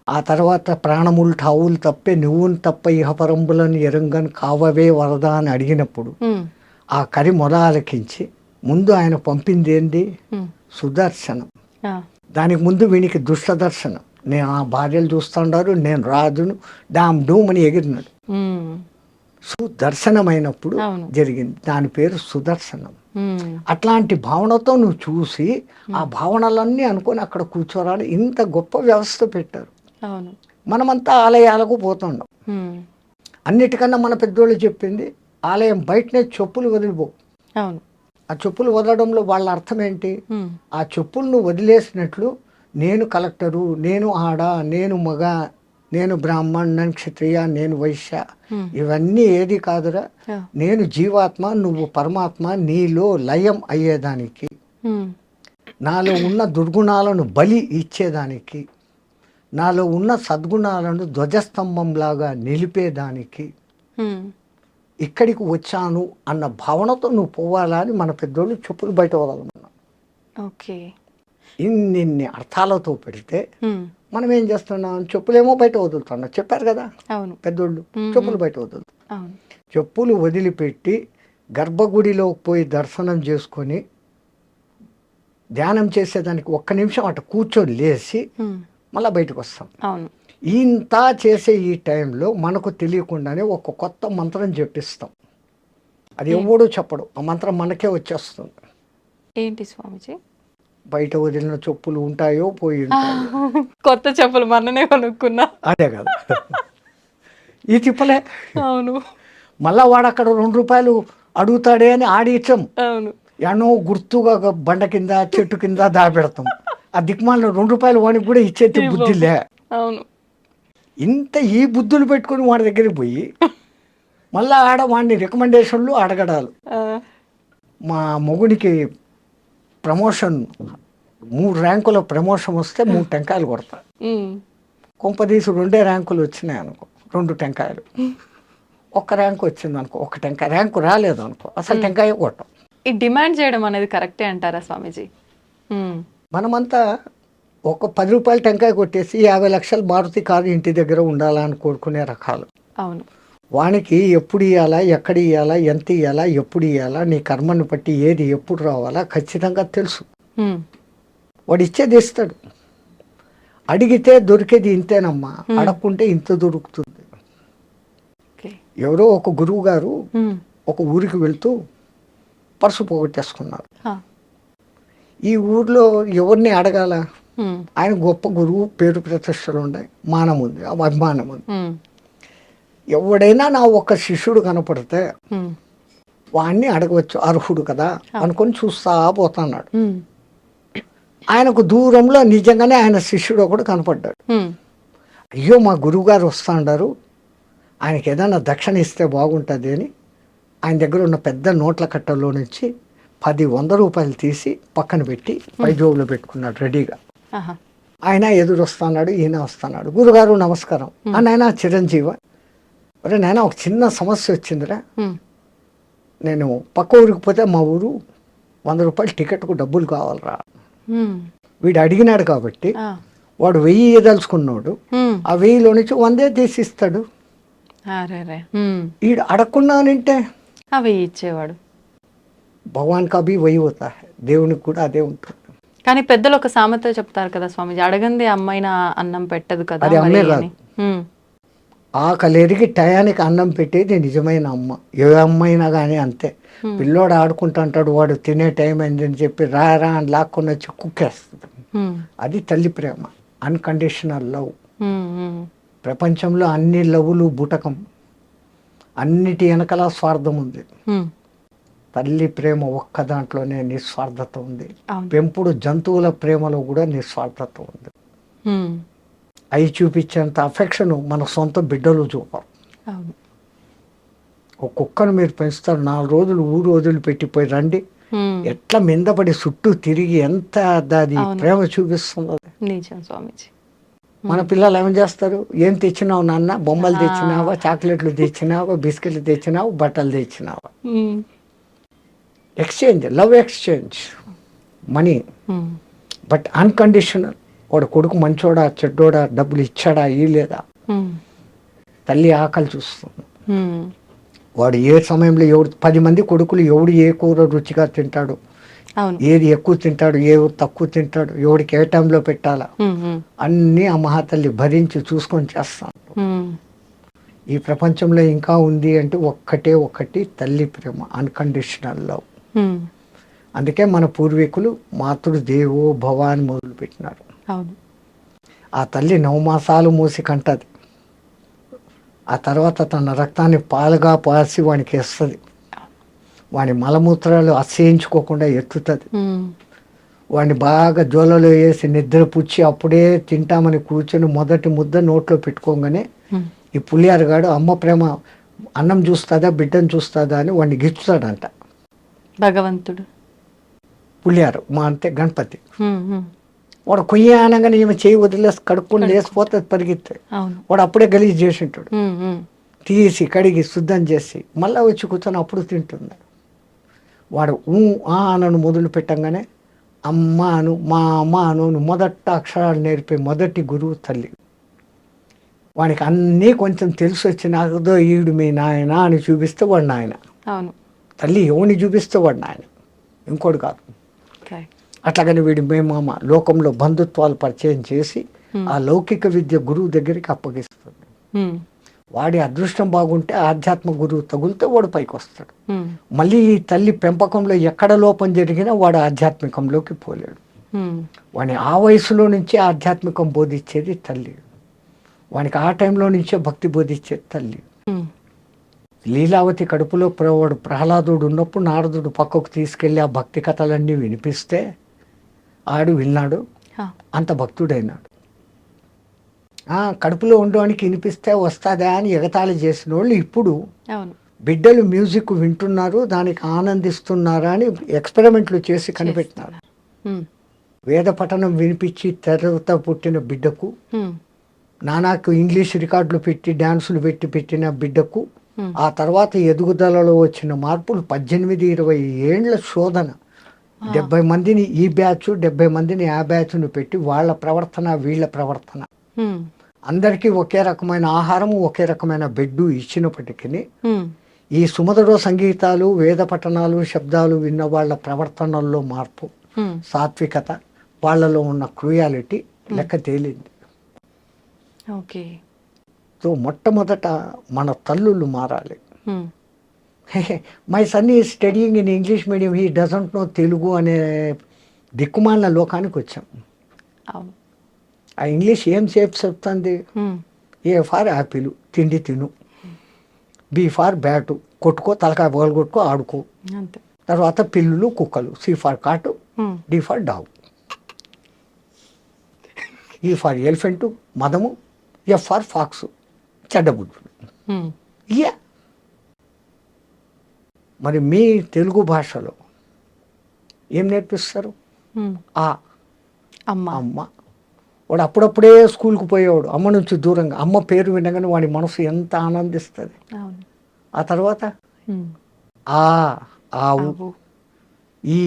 ఆ తర్వాత ప్రాణములు ఠావులు తప్పే నువ్వును తప్ప ఇహపరంబులను ఎరంగని కావవే వరద అని అడిగినప్పుడు ఆ కరి మొద ఆలకించి ముందు ఆయన పంపింది ఏంది? సుదర్శనం. దానికి ముందు వీనికి దుష్ట దర్శనం, నేను ఆ భార్యలు చూస్తుండారు, నేను రాజును, డామ్ డూమ్ అని ఎగిరినాడు. సుదర్శనమైనప్పుడు జరిగింది, దాని పేరు సుదర్శనం. అట్లాంటి భావనతో నువ్వు చూసి ఆ భావనలన్నీ అనుకొని అక్కడ కూర్చోరాని ఇంత గొప్ప వ్యవస్థ పెట్టారు. మనమంతా ఆలయాలకు పోతుండం. అన్నిటికన్నా మన పెద్దోళ్ళు చెప్పింది ఆలయం బయటనే చెప్పులు వదిలిపో. ఆ చెప్పులు వదలడంలో వాళ్ళ అర్థం ఏంటి? ఆ చెప్పులను వదిలేసినట్లు నేను కలెక్టరు, నేను ఆడ, నేను మగ, నేను బ్రాహ్మణ్, నేను క్షత్రియ, నేను వైశ్య, ఇవన్నీ ఏది కాదురా, నేను జీవాత్మ, నువ్వు పరమాత్మ, నీలో లయం అయ్యేదానికి, నాలో ఉన్న దుర్గుణాలను బలి ఇచ్చేదానికి, నాలో ఉన్న సద్గుణాలను ధ్వజస్తంభంలాగా నిలిపేదానికి ఇక్కడికి వచ్చాను అన్న భావనతో నువ్వు పోవాలా అని మన పెద్దోళ్ళు చెప్పులు బయట వదలమన్నా. ఇన్ని అర్థాలతో పెడితే మనం ఏం చేస్తున్నాం? చెప్పులేమో బయట వదులుతున్నాం, చెప్పారు కదా పెద్దోళ్ళు, చెప్పులు బయట వదులుతాం. చెప్పులు వదిలిపెట్టి గర్భగుడిలో పోయి దర్శనం చేసుకొని ధ్యానం చేసేదానికి 1 నిమిషం అటు కూర్చొని లేచి మళ్ళీ బయటకు వస్తాం. ఇంత చేసే ఈ టైంలో మనకు తెలియకుండానే ఒక కొత్త మంత్రం చెప్పిస్తాం. అది ఎవడూ చెప్పడు, ఆ మంత్రం మనకే వచ్చేస్తుంది. ఏంటి స్వామిజీ? బయట వదిలిన చెప్పులు ఉంటాయో పోయి ఉంటాయో. కొత్త చెప్పులు మొన్ననే కొనుక్కున్నా. అదే కదా. ఈ తిప్పలే. అవును మళ్ళా వాడు అక్కడ 2 రూపాయలు అడుగుతాడే అని ఆడిచ్చం. అవును ఎన్నో గుర్తుగా ఒక బండ కింద చెట్టు కింద దాపెడతాం. ఆ దిక్మాల 2 రూపాయలు వానికి కూడా ఇచ్చేది బుద్ధిలే. అవును ఇంత ఈ బుద్ధులు పెట్టుకుని వాడి దగ్గరికి పోయి మళ్ళా ఆడ వాడిని రికమెండేషన్లు అడగడాలు. మా మొగుడికి ప్రమోషన్ 3 ర్యాంకుల ప్రమోషన్ వస్తే 3 టెంకాయలు కొడతా. కొంపదీసి 2 ర్యాంకులు వచ్చినాయి అనుకో, 2 టెంకాయలు. 1 ర్యాంకు వచ్చింది అనుకో, 1 టెంకాయ. ర్యాంకు రాలేదు అనుకో, అసలు టెంకాయ కొట్టం. ఈ డిమాండ్ చేయడం అనేది కరెక్టే అంటారా స్వామీజీ? మనమంతా ఒక 10 రూపాయలు టెంకాయ కొట్టేసి 50 లక్షలు మారుతి కారు ఇంటి దగ్గర ఉండాలని కోరుకునే రకాలు. అవును. వానికి ఎప్పుడు ఇవ్వాలా, ఎక్కడ ఇవ్వాలా, ఎంత ఇవ్వాలా, ఎప్పుడు ఇవ్వాలా, నీ కర్మను బట్టి ఏది ఎప్పుడు రావాలా ఖచ్చితంగా తెలుసు. వాడు ఇచ్చేది ఇస్తాడు. అడిగితే దొరికేది ఇంతేనమ్మా, అడగకుంటే ఇంత దొరుకుతుంది. ఎవరో ఒక గురువు గారు ఒక ఊరికి వెళ్తూ పర్సు పోగొట్టేసుకున్నారు. ఈ ఊర్లో ఎవరిని అడగాల? ఆయన గొప్ప గురువు, పేరు ప్రతిష్టలు ఉన్నాయి, మానం ఉంది, అభిమానం ఉంది. ఎవడైనా నా ఒక్క శిష్యుడు కనపడితే వాడిని అడగవచ్చు, అర్హుడు కదా అనుకొని చూస్తా పోతున్నాడు. ఆయనకు దూరంలో నిజంగానే ఆయన శిష్యుడు ఒకడు కనపడ్డాడు. అయ్యో మా గురువు గారు వస్తాడారు, ఆయనకి ఏదైనా దక్షిణ ఇస్తే బాగుంటుంది అని ఆయన దగ్గర ఉన్న పెద్ద నోట్ల కట్టల్లో నుంచి 10-100 రూపాయలు తీసి పక్కన పెట్టి పై జోబులో పెట్టుకున్నాడు రెడీగా. ఆయన ఎదురు వస్తున్నాడు, ఈయన వస్తున్నాడు. గురుగారు నమస్కారం. నాయన చిరంజీవి, అరే నాయన ఒక చిన్న సమస్య వచ్చిందిరా, నేను పక్క ఊరికి పోతే మా ఊరు 100 రూపాయలు టికెట్కు డబ్బులు కావాలరా. వీడు అడిగినాడు కాబట్టి వాడు 1000 ఇవ్వదలుచుకున్నాడు, ఆ 1000లో నుంచి 100 తీసి ఇస్తాడు. వీడు అడగకున్నానంటే అవి ఇచ్చేవాడు. భగవాన్ కభీ వహీ హోతా హై, దేవునికి కూడా అదే ఉంటుంది. కానీ పెద్దలు ఒక సామెత చెప్తారు కదా స్వామిజీ, అడగంది అమ్మాయిన అన్నం పెట్టదు కదా. అది అమ్మే కాదు, ఆకలిరిగి టయానికి అన్నం పెట్టేది నిజమైన అమ్మ. ఏ అమ్మైనా కానీ అంతే. పిల్లోడు ఆడుకుంటుంటాడు, వాడు తినే టైం అయిందని చెప్పి రా అని లాక్కొని వచ్చి కుక్కేస్తుంది. అది తల్లి ప్రేమ, అన్కండిషనల్ లవ్. ప్రపంచంలో అన్ని లవ్లు బుటకం, అన్నిటి వెనకాల స్వార్థం ఉంది. తల్లి ప్రేమ ఒక్క దాంట్లోనే నిస్వార్థత ఉంది. పెంపుడు జంతువుల ప్రేమలో కూడా నిస్వార్థత ఉంది. అవి చూపించేంత అఫెక్షన్ మన సొంత బిడ్డలు చూపరు. ఒక కుక్కను మీరు పెంచుతారు, 4 రోజులు ఊరు వదిలిపెట్టిపోయి రండి, ఎట్లా మిందపడి చుట్టూ తిరిగి ఎంత దాది ప్రేమ చూపిస్తుందో. మన పిల్లలు ఏం చేస్తారు? ఏం తెచ్చినావు నాన్న? బొమ్మలు తెచ్చినావా, చాక్లెట్లు తెచ్చినావా, బిస్కెట్లు తెచ్చినావు, బట్టలు తెచ్చినావా? Exchange, love exchange, money. But unconditional. వాడు కొడుకు మంచోడా చెడ్డోడా, డబ్బులు ఇచ్చాడా ఇయ్యలేదా, తల్లి ఆకలి చూస్తుంది. వాడు ఏ సమయంలో ఎవడు 10 మంది కొడుకులు ఎవడు ఏ కూర రుచిగా తింటాడు, ఏది ఎక్కువ తింటాడు, ఏ తక్కువ తింటాడు, ఎవడికి ఏ టైంలో పెట్టాలా, అన్నీ ఆ మహాతల్లి భరించి చూసుకొని చేస్తాను. ఈ ప్రపంచంలో ఇంకా ఉంది అంటే ఒక్కటి తల్లి ప్రేమ, అన్కండిషనల్ లవ్. అందుకే మన పూర్వీకులు మాతృ దేవో భవ అని మొదలు పెట్టినారు. ఆ తల్లి 9 మాసాలు మూసి కంటది, ఆ తర్వాత తన రక్తాన్ని పాలుగా పాసి వానికి వేస్తుంది, వాని మలమూత్రాలు అసహించుకోకుండా ఎత్తుతుంది, వాడిని బాగా జోలలో వేసి నిద్ర పుచ్చి అప్పుడే తింటామని కూర్చొని మొదటి ముద్ద నోట్లో పెట్టుకోగానే ఈ పులియారుగాడు అమ్మ ప్రేమ అన్నం చూస్తుందా బిడ్డను చూస్తుందా అని వాడిని గిచ్చుతాడంట భగవంతుడు. పులియారు మా అంతే గణపతి. వాడు కొయ్య అనగానే ఈమె చేయి వదిలేసి కడుక్కొని లేసిపోతుంది పరిగెత్తే. వాడు అప్పుడే గలీజ్ చేసి ఉంటాడు, తీసి కడిగి శుద్ధం చేసి మళ్ళీ వచ్చి కూర్చొని అప్పుడు తింటుంది. వాడు అనను మొదలు పెట్టంగానే అమ్మ అను, మా అమ్మ అను మొదట అక్షరాలు నేర్పే మొదటి గురువు తల్లి. వానికి అన్నీ కొంచెం తెలిసి వచ్చినాకదో ఈడు మీ నాయన అని చూపిస్తే వాడు నాయన. తల్లి ఎవరిని చూపిస్తే వాడు నాయన, ఇంకోటి కాదు. అట్లాగని వీడి మేమామ లోకంలో బంధుత్వాలు పరిచయం చేసి ఆ లౌకిక విద్య గురువు దగ్గరికి అప్పగిస్తుంది. వాడి అదృష్టం బాగుంటే ఆధ్యాత్మ గురువు తగిలితే వాడు పైకి వస్తాడు. ఉమ్, మళ్ళీ ఈ తల్లి పెంపకంలో ఎక్కడ లోపం జరిగినా వాడు ఆధ్యాత్మికంలోకి పోలేడు. ఉమ్, వాని ఆ వయసులో నుంచే ఆధ్యాత్మికం బోధించేది తల్లి, వానికి ఆ టైంలో నుంచే భక్తి బోధించేది తల్లి. ఉమ్, లీలావతి కడుపులో వాడు ప్రహ్లాదుడు ఉన్నప్పుడు నారదుడు పక్కకు తీసుకెళ్ళి ఆ భక్తి కథలన్నీ వినిపిస్తే ఆడు విన్నాడు, హా, అంత భక్తుడైనాడు. కడుపులో ఉండడానికి వినిపిస్తే వస్తుందా అని ఎగతాళి చేసిన వాళ్ళు ఇప్పుడు అవును, బిడ్డలు మ్యూజిక్ వింటున్నారు, దానికి ఆనందిస్తున్నారా అని ఎక్స్పెరిమెంట్లు చేసి కనిపెట్టినారు. ఉమ్, వేద పఠనం వినిపించి తెరత పుట్టిన బిడ్డకు, ఉమ్, నానాకు ఇంగ్లీష్ రికార్డులు పెట్టి డ్యాన్సులు పెట్టిన బిడ్డకు, Hmm. ఆ తర్వాత ఎదుగుదలలో వచ్చిన మార్పులు 18-20 ఏండ్ల శోధన. 70 మందిని ఈ బ్యాచ్, 70 మందిని ఆ బ్యాచ్ను పెట్టి వాళ్ళ ప్రవర్తన వీళ్ళ ప్రవర్తన ఉమ్, అందరికీ ఒకే రకమైన ఆహారము ఒకే రకమైన బెడ్డు ఇచ్చినప్పటికీ ఉమ్, ఈ సుమధుర సంగీతాలు వేద పఠనాలు శబ్దాలు విన్న వాళ్ళ ప్రవర్తనల్లో మార్పు, ఉమ్, సాత్వికత, వాళ్ళలో ఉన్న క్రూయాలిటీ లెక్క తేలింది. ఓకే, సో మొట్టమొదట మన తల్లులు మారాలి. ఉమ్, మై సన్ ఈ studying in English medium, he doesn't know Telugu అనే దిక్కుమాలిన లోకానికి వచ్చాం. అవును, ఆ ఇంగ్లీష్ ఏం చెప్తుంది? ఉమ్, ఏ ఫార్ యాపిల్ తిండి తిను, బి ఫార్ బ్యాటు కొట్టుకో, తలకాయ బోలు కొట్టుకో ఆడుకో, అంతే, తర్వాత పిల్లులు కుక్కలు, C for cat, um, D for dog, E for elephant మదము, ఎఫ్ ఫార్ ఫాక్స్ చెడ్డబుద్ధుడు. ఉమ్, యా మరి మీ తెలుగు భాషలో ఏం నేర్పిస్తారు? ఉమ్, ఆ అమ్మ, అమ్మ. వాడు అప్పుడప్పుడే స్కూల్కి పోయేవాడు, అమ్మ నుంచి దూరంగా. అమ్మ పేరు వినగానే వాడి మనసు ఎంత ఆనందిస్తుంది. అవును, ఆ తర్వాత ఉమ్, ఆ ఆవు, ఆవు, ఈ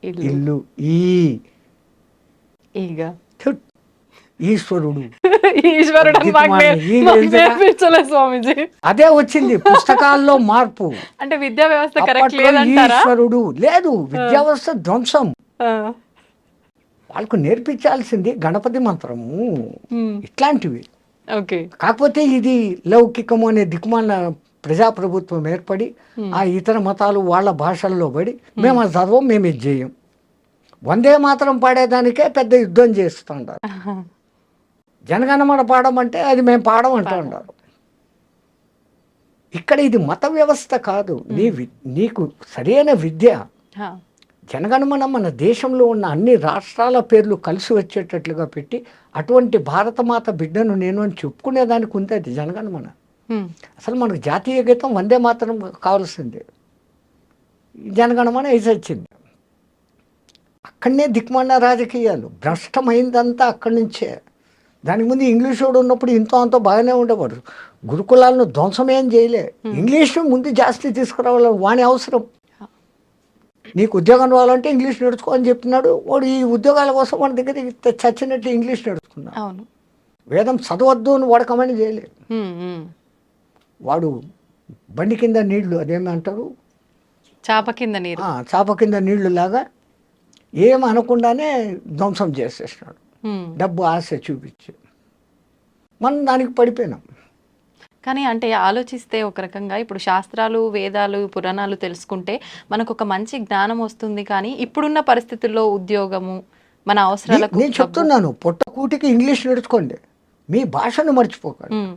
ఇల్లు, ఇల్లు, ఈ ఈగ, థుట్, ఈశ్వరుడు. ఈశ్వరుడు అని మాకు ఈ మాకు ఏందిరా? నేర్పించలేదు స్వామీజీ. అదే వచ్చింది పుస్తకాల్లో మార్పు. అంటే విద్యా వ్యవస్థ కరెక్ట్ అప్పట్లో లేదంటారా? ఈశ్వరుడు లేదు, విద్యా వ్యవస్థ ధ్వంసం. ఆ, వాళ్ళకు నేర్పించాల్సింది గణపతి మంత్రము ఉమ్, ఇట్లాంటివి. ఓకే, కాకపోతే ఇది లౌకికము అనే దిక్కుమాల ప్రజాప్రభుత్వం ఏర్పడి ఆ ఇతర మతాలు వాళ్ళ భాషల్లో పడి మేము అది చదవం, మేము ఇది చేయం. వందే మాత్రం పాడేదానికే పెద్ద యుద్ధం చేస్తుంటారు. జనగణమన పాడమంటే అది మేము పాడమంటూ ఉంటారు. ఇక్కడ ఇది మత వ్యవస్థ కాదు, నీకు సరైన విద్య. హా, జనగణమన మన దేశంలో ఉన్న అన్ని రాష్ట్రాల పేర్లు కలిసి వచ్చేటట్లుగా పెట్టి అటువంటి భారతమాత బిడ్డను నేను అని చెప్పుకునేదానికి ఉంది అది జనగణమన. ఉమ్, అసలు మనకు జాతీయ గీతం వందే మాత్రం కావాల్సిందే, జనగణమన వేసి వచ్చింది. అక్కడనే దిక్మాలిన రాజకీయాలు, భ్రష్టమైందంతా అక్కడి నుంచే. దానికి ముందు ఇంగ్లీష్ వాడు ఉన్నప్పుడు ఇంతో అంతో బాగానే ఉండేవాడు, గురుకులాలను ధ్వంసమేం చేయలే. ఇంగ్లీష్ ముందు జాస్తి తీసుకురావాలి, వాని అవసరం. నీకు ఉద్యోగం రావాలంటే ఇంగ్లీష్ నేర్చుకో అని చెప్పినాడు వాడు. ఈ ఉద్యోగాల కోసం మన దగ్గర చచ్చినట్టు ఇంగ్లీష్ నేర్చుకున్నాడు. అవును, వేదం చదవద్దు అని వాడకమని చేయలేదు. ఉమ్, ఉమ్, వాడు బండి కింద నీళ్లు, అదేమంటారు, చాప కింద నీరు, చాప కింద నీళ్లు లాగా ఏం అనకుండానే ధ్వంసం చేసేసినాడు, ఉమ్. డబ్బు ఆశ చూపించి. మనం దానికి పడిపోయినాం. కానీ అంటే ఆలోచిస్తే ఒక రకంగా ఇప్పుడు శాస్త్రాలు వేదాలు పురాణాలు తెలుసుకుంటే మనకు ఒక మంచి జ్ఞానం వస్తుంది. కానీ ఇప్పుడున్న పరిస్థితుల్లో ఉద్యోగము మన అవసరాలకు నేను చెప్తున్నాను, పొట్ట కూటికి ఇంగ్లీష్ నేర్చుకోండి, మీ భాషను మర్చిపోకండి. ఉమ్,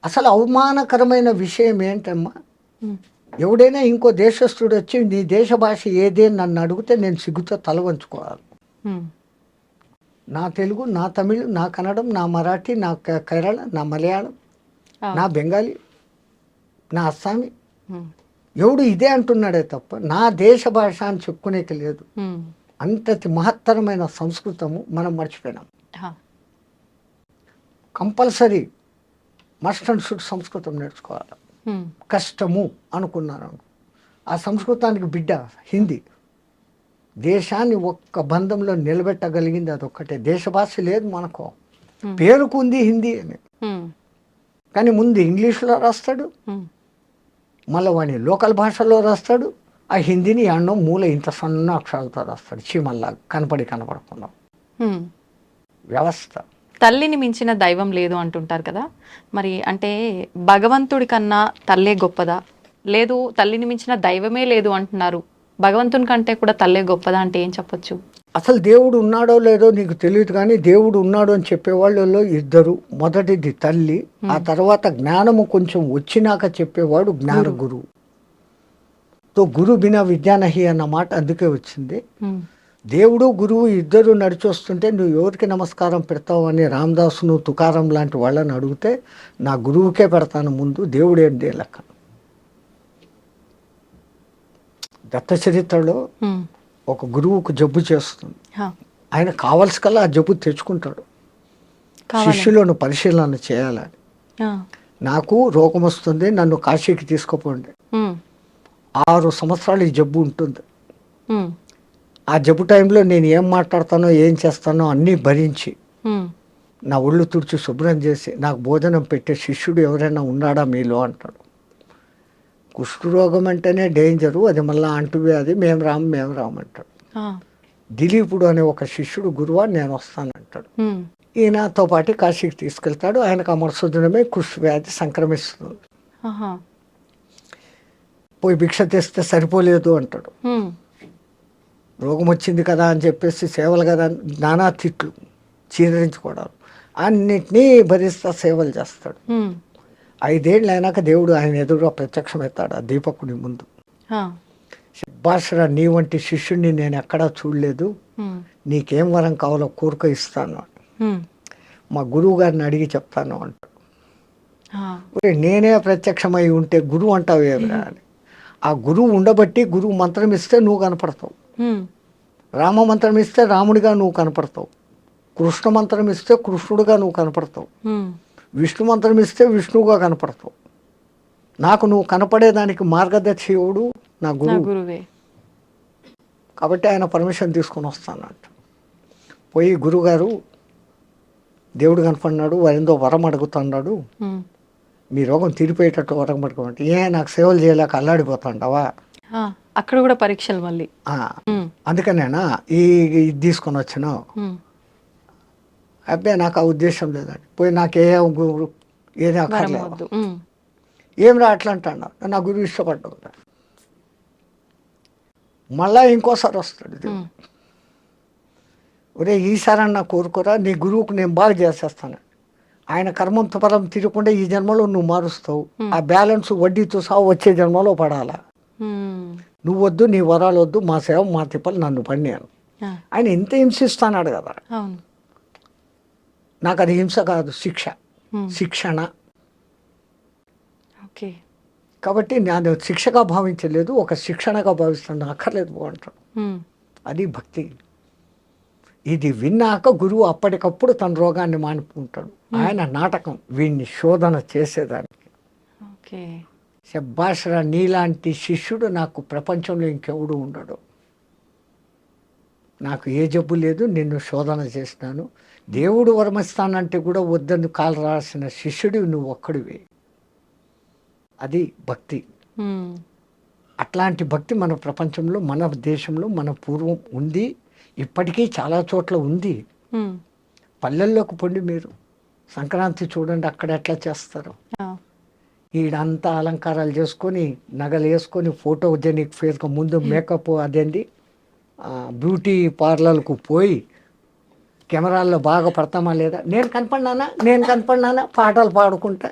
అసలు అవమానకరమైన విషయం ఏంటమ్మా, ఉమ్, ఎవడైనా ఇంకో దేశస్థుడు వచ్చి నీ దేశ భాష ఏదే అని నన్ను అడిగితే నేను సిగ్గుతో తల వంచుకోవాలి. ఉమ్, నా తెలుగు, నా తమిళ్, నా కన్నడం, నా మరాఠీ, నా కేరళ, నా మలయాళం, నా బెంగాలీ, నా అస్సామీ, ఉమ్, ఎవడు ఇదే అంటున్నాడే తప్ప నా దేశ భాష అని చెప్పుకునేకి లేదు. ఉమ్, అంతటి మహత్తరమైన సంస్కృతము మనం మర్చిపోయినాం. హా, కంపల్సరీ మస్ట్ అండ్ షుడ్ సంస్కృతం నేర్చుకోవాలి. ఉమ్, కష్టము అనుకున్నాను. ఆ సంస్కృతానికి బిడ్డ హిందీ. దేశాన్ని ఒక్క బంధంలో నిలబెట్టగలిగింది అదొక్కటే. దేశ భాష లేదు మనకు, పేరుకుంది హిందీ అని. ఉమ్, కానీ ముందు ఇంగ్లీష్లో రాస్తాడు, ఉమ్, మళ్ళీ వాడిని లోకల్ భాషలో రాస్తాడు. ఆ హిందీని ఎన్నో మూల ఇంత సన్న అక్షరాలతో రాస్తాడు, చీమల్లా కనపడకుండా. ఉమ్, వ్యవస్థ తల్లిని మించిన దైవం లేదు అంటుంటారు కదా, మరి అంటే భగవంతుడి కన్నా తల్లే గొప్పదా, లేదు తల్లిని మించిన దైవమే లేదు అంటున్నారు, భగవంతుని కంటే కూడా తల్లే గొప్పదా అంటే ఏం చెప్పొచ్చు? అసలు దేవుడు ఉన్నాడో లేదో నీకు తెలియదు, కానీ దేవుడు ఉన్నాడు అని చెప్పేవాళ్ళలో ఇద్దరు. మొదటిది తల్లి, ఆ తర్వాత జ్ఞానము కొంచెం వచ్చినాక చెప్పేవాడు జ్ఞాన గురువు. తో గురు బినా విద్యానహి అన్న మాట అందుకే వచ్చింది. దేవుడు గురువు ఇద్దరు నడిచొస్తుంటే నువ్వు ఎవరికి నమస్కారం పెడతావు అని రామదాసును తుకారం లాంటి వాళ్ళని అడిగితే నా గురువుకే పెడతాను ముందు, దేవుడు ఏంటి లెక్క. దత్త చరిత్రలో ఒక గురువుకు జబ్బు చేస్తుంది, ఆయన కావాల్సి కల్లా ఆ జబ్బు తెచ్చుకుంటాడు, శిష్యులను పరిశీలన చేయాలని. నాకు రోగం వస్తుంది, నన్ను కాశీకి తీసుకుపోండి. 6 సంవత్సరాలు ఈ జబ్బు ఉంటుంది. ఆ జబ్బు టైంలో నేను ఏం మాట్లాడతానో ఏం చేస్తానో అన్నీ భరించి నా ఒళ్ళు తుడిచి శుభ్రం చేసి నాకు భోజనం పెట్టే శిష్యుడు ఎవరైనా ఉన్నాడా మీలో అంటాడు. కుష్ఠరోగం అంటేనే డేంజరు, అది మళ్ళీ అంటువ్యాధి, మేము రామంటాడు. దిలీపుడు అనే ఒక శిష్యుడు గురువా నేను వస్తానంటాడు. ఈయనతో పాటు కాశీకి తీసుకెళ్తాడు. ఆయనకు ఆ మరుసదినమే కుష్ఠవ్యాధి సంక్రమిస్తుంది. పోయి భిక్ష తెస్తే సరిపోలేదు అంటాడు. రోగం వచ్చింది కదా అని చెప్పేసి సేవలు కదా నానా తిట్లు, చీదరించుకోవడాలు అన్నిటినీ భరిస్తా సేవలు చేస్తాడు. 5 ఏళ్ళు అయినాక దేవుడు ఆయన ఎదురుగా ప్రత్యక్షమవుతాడు ఆ దీపకుని ముందు. శబ్బాషరా, నీ వంటి శిష్యుడిని నేను ఎక్కడా చూడలేదు, నీకేం వరం కావాలో కోరిక ఇస్తాను, మా గురువు గారిని అడిగి చెప్తాను అంటాడు. నేనే ప్రత్యక్షమై ఉంటే గురువు అంటావు ఏమిరా అని. ఆ గురువు ఉండబట్టి గురువు మంత్రం ఇస్తే నువ్వు కనపడతావు, రామ మంత్రం ఇస్తే రాముడిగా నువ్వు కనపడతావు, కృష్ణ మంత్రం ఇస్తే కృష్ణుడిగా నువ్వు కనపడతావు, విష్ణు మంత్రం ఇస్తే విష్ణువుగా కనపడతావు. నాకు నువ్వు కనపడేదానికి మార్గదర్శకుడు నా గురువే. కాబట్టి ఆయన పర్మిషన్ తీసుకొని వస్తానంట. పోయి గురుగారు దేవుడు కనపడినాడు, వారిందో వరం అడుగుతున్నాడు, మీ రోగం తీరిపోయేటట్టు వరం అడుగుమంటే, నాకు సేవలు చేయలేక అల్లాడిపోతాంటావా, అక్కడ కూడా పరీక్షలు మళ్ళీ. అందుకనేనా ఇది తీసుకొని వచ్చినావు. అబ్బాయి నాకు ఆ ఉద్దేశం లేదండి, పోయి నాకే ఏది అక్కర్లేదు, ఏం రా అట్లా అంటాడు. నా గురువు ఇష్టపడ్డావు. మళ్ళా ఇంకోసారి వస్తాడు, ఒరే ఈసారన్నా కోరుకోరా, నీ గురువుకు నేను బాగా చేసేస్తాను, ఆయన కర్మంతో పరం తిరగకుండా ఈ జన్మలో నువ్వు మారుస్తావు, ఆ బ్యాలెన్స్ వడ్డీతో సహా వచ్చే జన్మలో పడాలా, నువ్వు వద్దు, నీ వరాలు వద్దు, మా సేవ మా తిప్పలు నన్ను పడినాను. ఆయన ఇంత హింసిస్తానాడు కదా, నాకు అది హింస కాదు, శిక్షణ. కాబట్టి నేను శిక్షగా భావించలేదు, ఒక శిక్షణగా భావిస్తాను, అక్కర్లేదు బాగుంటాడు. అది భక్తి. ఇది విన్నాక గురువు అప్పటికప్పుడు తన రోగాన్ని మానుకుంటాడు. ఆయన నాటకం వీడిని శోధన చేసేదానికి. శబ్బాషరా, నీలాంటి శిష్యుడు నాకు ప్రపంచంలో ఇంకెవడు ఉండడు, నాకు ఏ జబ్బు లేదు, నిన్ను శోధన చేసినాను, దేవుడు వరమిస్తానంటే కూడా వద్దని కాలు రాసిన శిష్యుడు నువ్వు ఒక్కడివే. అది భక్తి. అట్లాంటి భక్తి మన ప్రపంచంలో, మన దేశంలో, మన పూర్వం ఉంది, ఇప్పటికీ చాలా చోట్ల ఉంది. పల్లెల్లోకి పొండి మీరు సంక్రాంతి చూడండి, అక్కడ ఎట్లా చేస్తారు. ఈడంతా అలంకారాలు చేసుకొని, నగలు వేసుకొని, ఫోటోజెనిక్ ఫేస్గా ముందు మేకప్ అదేంటి బ్యూటీ పార్లర్కు పోయి కెమెరాల్లో బాగా పడతామా లేదా, నేను కనపడినానా పాటలు పాడుకుంటా,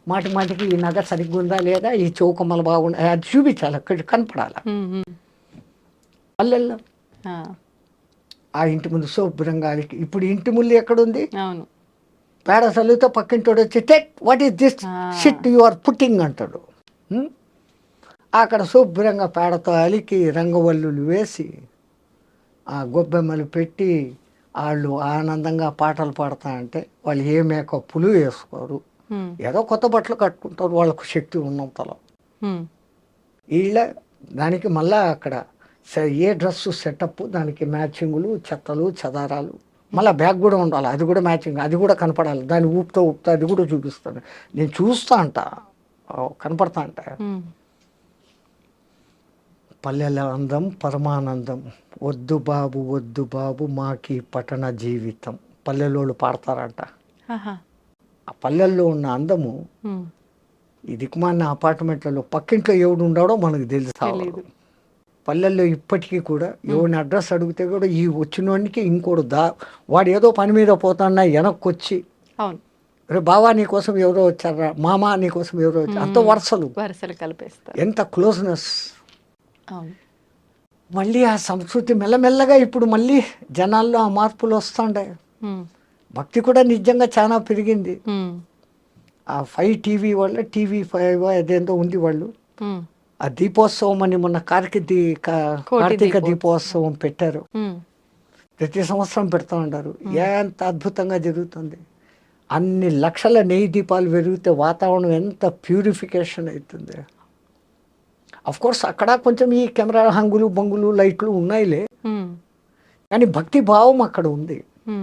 మాటి మాటికి ఈ నగ సరిగ్గా ఉందా లేదా, ఈ చౌకమ్మలు బాగుండా, అది చూపించాలి, అక్కడ కనపడాలి. పల్లెల్లో ఆ ఇంటి ముందు శుభ్రంగా, ఇప్పుడు ఇంటి ముందు ఎక్కడుంది, పేడ చల్లితో పక్కింటోడు వచ్చి టెట్ what is this shit you are putting అంటాడు. అక్కడ శుభ్రంగా పేడతో అలికి రంగవల్లులు వేసి ఆ గొబ్బెమ్మలు పెట్టి వాళ్ళు ఆనందంగా పాటలు పాడతా అంటే వాళ్ళు ఏ మేకప్పులు వేసుకోరు, ఏదో కొత్త బట్టలు కట్టుకుంటారు వాళ్ళకు శక్తి ఉన్నంతలో. వీళ్ళ దానికి మళ్ళా అక్కడ ఏ డ్రెస్సు సెటప్, దానికి మ్యాచింగులు, చెత్తలు చెదారాలు, మళ్ళీ బ్యాగ్ కూడా ఉండాలి, అది కూడా మ్యాచింగ్, అది కూడా కనపడాలి, దాన్ని ఊపుతా అది కూడా చూపిస్తాను, నేను చూస్తా అంట, కనపడతా అంట. పల్లెల అందం పరమానందం, వద్దు బాబు మాకి పట్టణ జీవితం. పల్లెలోళ్ళు పాడతారంట. ఆహా. ఆ పల్లెల్లో ఉన్న అందము ఈ దిక్కుమాలిన అపార్ట్మెంట్లలో పక్కింట్లో ఎవడు ఉండాడో మనకు తెలుసు. తెలీదు. పల్లెల్లో ఇప్పటికీ కూడా ఎవరిని అడ్రస్ అడిగితే కూడా ఈ వచ్చినోడికి ఇంకోడు వాడు ఏదో పని మీద పోతాన్నా వెనక్కి వచ్చి, అవును, రే బావా నీకోసం ఎవరో వచ్చారా, మామ నీకోసం ఎవరో వచ్చారు, అంత వరుసలు కలిపేస్తారు. ఎంత క్లోజ్నెస్. అవును. మళ్ళీ ఆ సంస్కృతి మెల్లమెల్లగా ఇప్పుడు మళ్ళీ జనాల్లో ఆ మార్పులు వస్తుండే. భక్తి కూడా నిజంగా చాలా పెరిగింది. ఆ 5 టీవీ వల్ల టీవీ 5 అదేందో ఉంది వాళ్ళు. ఆ దీపోత్సవం అని మొన్న కార్తీక దీపోత్సవం పెట్టారు. ప్రతి సంవత్సరం పెడతా ఉంటారు. ఎంత అద్భుతంగా జరుగుతుంది. అన్ని లక్షల నెయ్యి దీపాలు పెరిగితే వాతావరణం ఎంత ప్యూరిఫికేషన్ అవుతుంది. అఫ్ కోర్స్ అక్కడ కొంచెం ఈ కెమెరా హంగులు బంగులు లైట్లు ఉన్నాయిలే, కానీ భక్తి భావం అక్కడ ఉంది.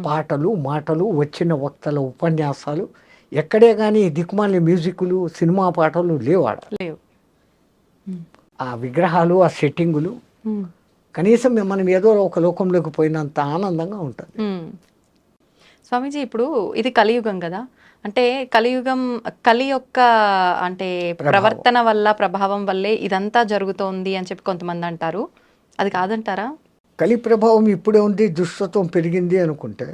పాటలు మాటలు వచ్చిన వక్తల ఉపన్యాసాలు ఎక్కడే కానీ దిక్కుమాలి మ్యూజిక్లు సినిమా పాటలు లేవాడ. ఆ విగ్రహాలు ఆ సెట్టింగులు కనీసం మనం ఏదో ఒక లోకంలోకి పోయినంత ఆనందంగా ఉంటుంది. స్వామీజీ, ఇప్పుడు ఇది కలియుగం కదా, అంటే కలి యొక్క అంటే ప్రవర్తన వల్ల ప్రభావం వల్లే ఇదంతా జరుగుతోంది అని చెప్పి కొంతమంది అంటారు. అది కాదంటారా? కలి ప్రభావం ఇప్పుడే ఉంది, దుష్టత్వం పెరిగింది అనుకుంటే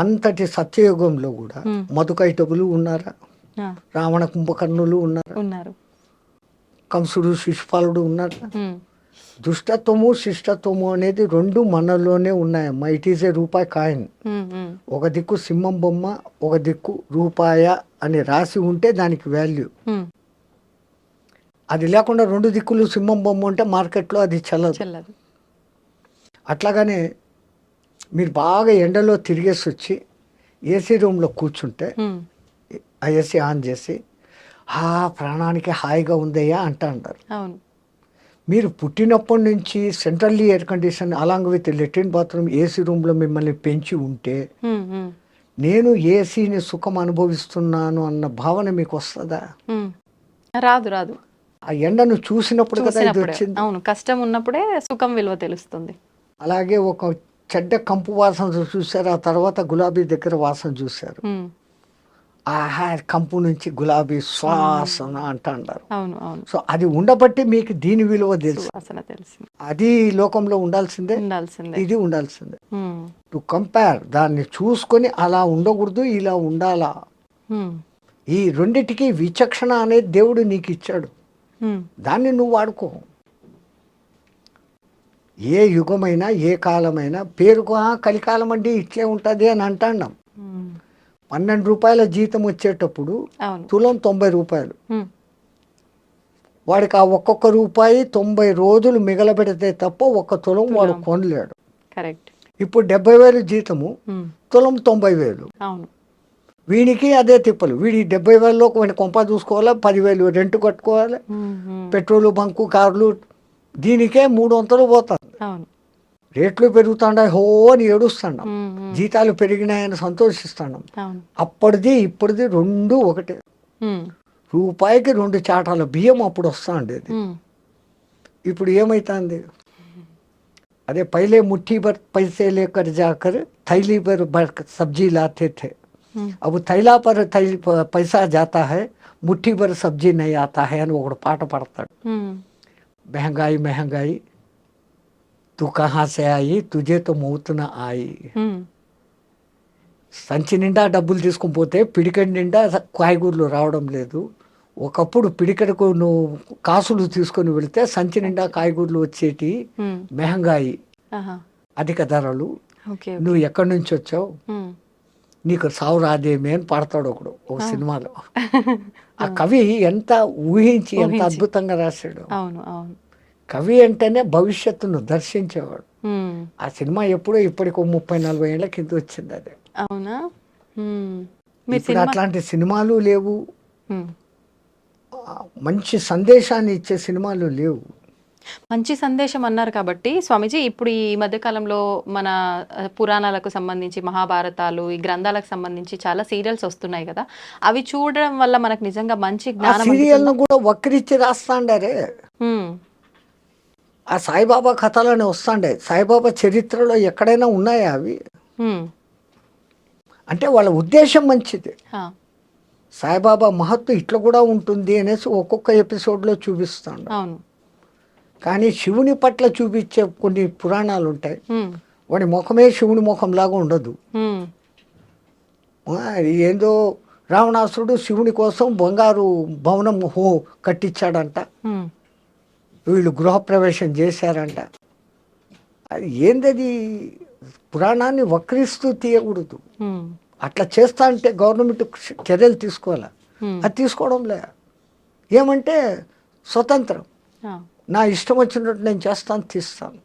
అంతటి సత్యయుగంలో కూడా మధుకైటకులు ఉన్నారా, రావణ కుంభకర్ణులు ఉన్నారు, కంసుడు శిశుపాలుడు ఉన్నారు. దుష్టత్వము శిష్టత్వము అనేది రెండు మనలోనే ఉన్నాయమ్మా. ఇట్ ఈస్ ఏ రూపాయి కాయిన్. ఒక దిక్కు సింహం బొమ్మ, ఒక దిక్కు రూపాయ అని రాసి ఉంటే దానికి వాల్యూ. అది లేకుండా రెండు దిక్కులు సింహం బొమ్మ ఉంటే మార్కెట్లో అది చెల్లదు. అట్లాగానే మీరు బాగా ఎండలో తిరిగేసి వచ్చి ఏసీ రూమ్లో కూర్చుంటే ఆ ఏసీ ఆన్ చేసి ప్రాణానికి హాయిగా ఉందయ్యా అంటారు. మీరు పుట్టినప్పటి నుంచి centrally air condition along with latrine bathroom AC రూమ్లో మిమ్మల్ని పెంచి ఉంటే నేను ఏసీని సుఖం అనుభవిస్తున్నాను అన్న భావన మీకు వస్తుందా? రాదు. ఆ ఎండను చూసినప్పుడు కదా ఇది వచ్చింది. అవును, కష్టం ఉన్నప్పుడే సుఖం విలువ తెలుస్తుంది. అలాగే ఒక చెడ్డ కంపు వాసన చూశారు, ఆ తర్వాత గులాబీ దగ్గర వాసన చూశారు. కంపు నుంచి గులాబీ శ్వాసన అంటారు. సో అది ఉండబట్టి మీకు దీని విలువ తెలుసు. అది లోకంలో ఉండాల్సిందే, ఇది ఉండాల్సిందే. టు కంపేర్, దాన్ని చూసుకొని అలా ఉండకూడదు, ఇలా ఉండాలా. ఈ రెండిటికి విచక్షణ అనేది దేవుడు నీకు ఇచ్చాడు. దాన్ని నువ్వు వాడుకో. ఏ యుగమైనా ఏ కాలమైనా పేరుకు కలికాలం అండి ఇట్లే ఉంటుంది అని అంటాం. 12 రూపాయల జీతం వచ్చేటప్పుడు తులం 90 రూపాయలు. వాడికి ఆ ఒక్కొక్క రూపాయి 90 రోజులు మిగలబెడితే తప్ప ఒక్క తులం వాడు కొనలేడు. ఇప్పుడు 70,000 జీతము, తులం 90,000. వీడికి అదే తిప్పలు. వీడి 70,000లో వాడిని కొంప చూసుకోవాలి, 10,000 రెంట్ కట్టుకోవాలి, పెట్రోలు బంకు కార్లు, దీనికే 300 పోతుంది. రేట్లు పెరుగుతాండా హో అని ఏడుస్తున్నాం, జీతాలు పెరిగినాయని సంతోషిస్తున్నాం. అప్పటిది ఇప్పటిది రెండు ఒకటే. రూపాయికి 2 చాటాల బియ్యం అప్పుడు వస్తా ఉండేది. ఇప్పుడు ఏమైతుంది? అదే పైలే ముఠ్ఠీ భర్ పైసే లేకర్ జాకర్ थैली भर सब्जी लाते थे, अब थैला पर पैसा जाता है, ముఠ్ఠీ భర్ సబ్జీ నహీ ఆతా హై అని ఒకడు పాట పడతాడు. మెహంగాయి మెహంగాయి తు కహా సే ఆయి తుజే తో మౌత్ నా ఆయి. సంచి నిండా డబ్బులు తీసుకుని పోతే పిడికడి నిండా కాయగూరలు రావడం లేదు. ఒకప్పుడు పిడికడకు నువ్వు కాసులు తీసుకొని వెళితే సంచి నిండా కాయగూరలు వచ్చేటి. మెహంగాయి, అధిక ధరలు, నువ్వు ఎక్కడి నుంచి వచ్చావు, నీకు సావు రాదేమి అని పాడతాడు ఒకడు ఒక సినిమాలో. ఆ కవి ఎంత ఊహించి ఎంత అద్భుతంగా రాశాడు. కవి అంటేనే భవిష్యత్తును దర్శించేవాడు. ఆ సినిమా ఎప్పుడో ఇప్పటికి 30-40 ఏళ్ల కింద వచ్చింది. అదే అవునా? ఇప్పుడు అట్లాంటి సినిమాలు లేవు, మంచి సందేశాన్ని ఇచ్చే సినిమాలు లేవు. మంచి సందేశం అన్నారు కాబట్టి స్వామీజీ, ఇప్పుడు ఈ మధ్యకాలంలో మన పురాణాలకు సంబంధించి మహాభారతాలు, ఈ గ్రంథాలకు సంబంధించి చాలా సీరియల్స్ వస్తున్నాయి కదా, అవి చూడడం వల్ల మనకు నిజంగా మంచి జ్ఞానం. సీరియల్ను కూడా వక్రించి రాస్తాండారే. ఆ సాయిబాబా కథలని వస్తాండే, సాయిబాబా చరిత్రలో ఎక్కడైనా ఉన్నాయా అవి? అంటే వాళ్ళ ఉద్దేశం మంచిది, సాయిబాబా మహత్వం ఇట్లా కూడా ఉంటుంది అనేసి ఒక్కొక్క ఎపిసోడ్లో చూపిస్తాడు. అవును. కానీ శివుని పట్ల చూపించే కొన్ని పురాణాలు ఉంటాయి, వాడి ముఖమే శివుని ముఖంలాగా ఉండదు. అది ఏందో రావణాసురుడు శివుని కోసం బంగారు భవనం కట్టించాడంట, వీళ్ళు గృహప్రవేశం చేశారంట. అది ఏందది, పురాణాన్ని వక్రిస్తూ తీయకూడదు. అట్లా చేస్తా అంటే గవర్నమెంట్ చర్యలు తీసుకోవాలి, అది తీసుకోవడంలే. ఏమంటే స్వతంత్రం, నా ఇష్టం వచ్చినట్టు నేను చేస్తాను, తీస్తాను.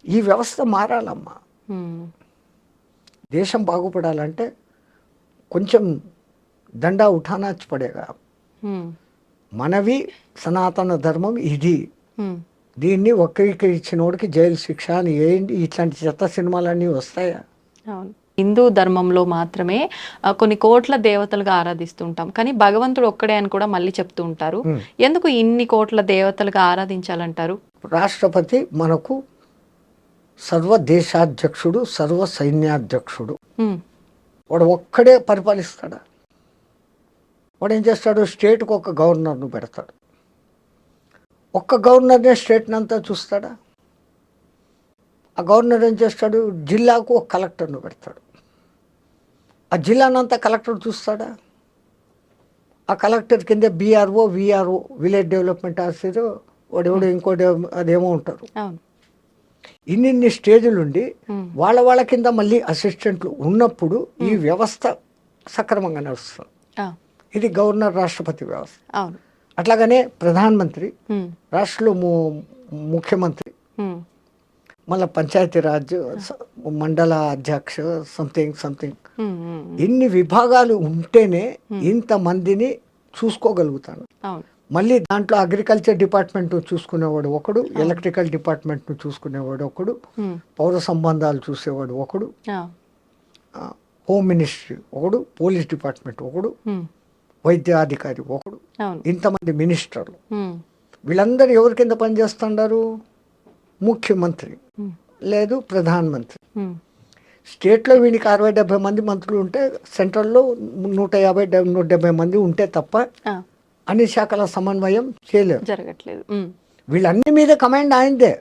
ఈ వ్యవస్థ మారాలమ్మా. దేశం బాగుపడాలంటే కొంచెం దండా ఉఠానాచి పడేగా. మనవి సనాతన ధర్మం ఇది, దీన్ని వక్రీకరించినోడికి జైలు శిక్ష అని ఏంటి, ఇట్లాంటి చెత్త సినిమాలన్నీ వస్తాయా? అవును. హిందూ ధర్మంలో మాత్రమే కొన్ని కోట్ల దేవతలుగా ఆరాధిస్తుంటాం, కానీ భగవంతుడు ఒక్కడే అని కూడా మళ్ళీ చెప్తూ ఉంటారు. ఎందుకు ఇన్ని కోట్ల దేవతలుగా ఆరాధించాలంటారు? రాష్ట్రపతి మనకు సర్వ దేశాధ్యక్షుడు, సర్వ సైన్యాధ్యక్షుడు. వాడు ఒక్కడే పరిపాలిస్తాడా? వాడు ఏం చేస్తాడు, స్టేట్కి ఒక గవర్నర్ను పెడతాడు. ఒక్క గవర్నర్నే స్టేట్ని అంతా చూస్తాడా? ఆ గవర్నర్ ఏం చేస్తాడు, జిల్లాకు ఒక కలెక్టర్ను పెడతాడు. ఆ జిల్లానంతా కలెక్టర్ చూస్తాడా? ఆ కలెక్టర్ కింద BRO, VRO, village development officer, వాడెవడు ఇంకోటి అదేమో ఉంటారు. ఇన్ని స్టేజులు ఉండి వాళ్ళ కింద మళ్ళీ అసిస్టెంట్లు ఉన్నప్పుడు ఈ వ్యవస్థ సక్రమంగా నడుస్తుంది. ఇది గవర్నర్ రాష్ట్రపతి వ్యవస్థ. అట్లాగనే ప్రధానమంత్రి, రాష్ట్రంలో ముఖ్యమంత్రి, మళ్ళీ పంచాయతీరాజ్, మండల అధ్యక్ష, సంథింగ్ ఇన్ని విభాగాలు ఉంటేనే ఇంతమందిని చూసుకోగలుగుతాను. మళ్ళీ దాంట్లో అగ్రికల్చర్ డిపార్ట్మెంట్ చూసుకునేవాడు ఒకడు, ఎలక్ట్రికల్ డిపార్ట్మెంట్ చూసుకునేవాడు ఒకడు, పౌర సంబంధాలు చూసేవాడు ఒకడు, హోమ్ మినిస్ట్రీ ఒకడు, పోలీస్ డిపార్ట్మెంట్ ఒకడు, వైద్యాధికారి ఒకడు, ఇంతమంది మినిస్టర్లు. వీళ్ళందరూ ఎవరి కింద పనిచేస్తున్నారు? ముఖ్యమంత్రి లేదు ప్రధానమంత్రి. స్టేట్లో వీనికి 60-70 మంది మంత్రులు ఉంటే, సెంట్రల్లో 150-170 మంది ఉంటే తప్ప అన్ని శాఖల సమన్వయం జరగట్లేదు. వీళ్ళన్ని మీద కమాండ్ ఆయనదే.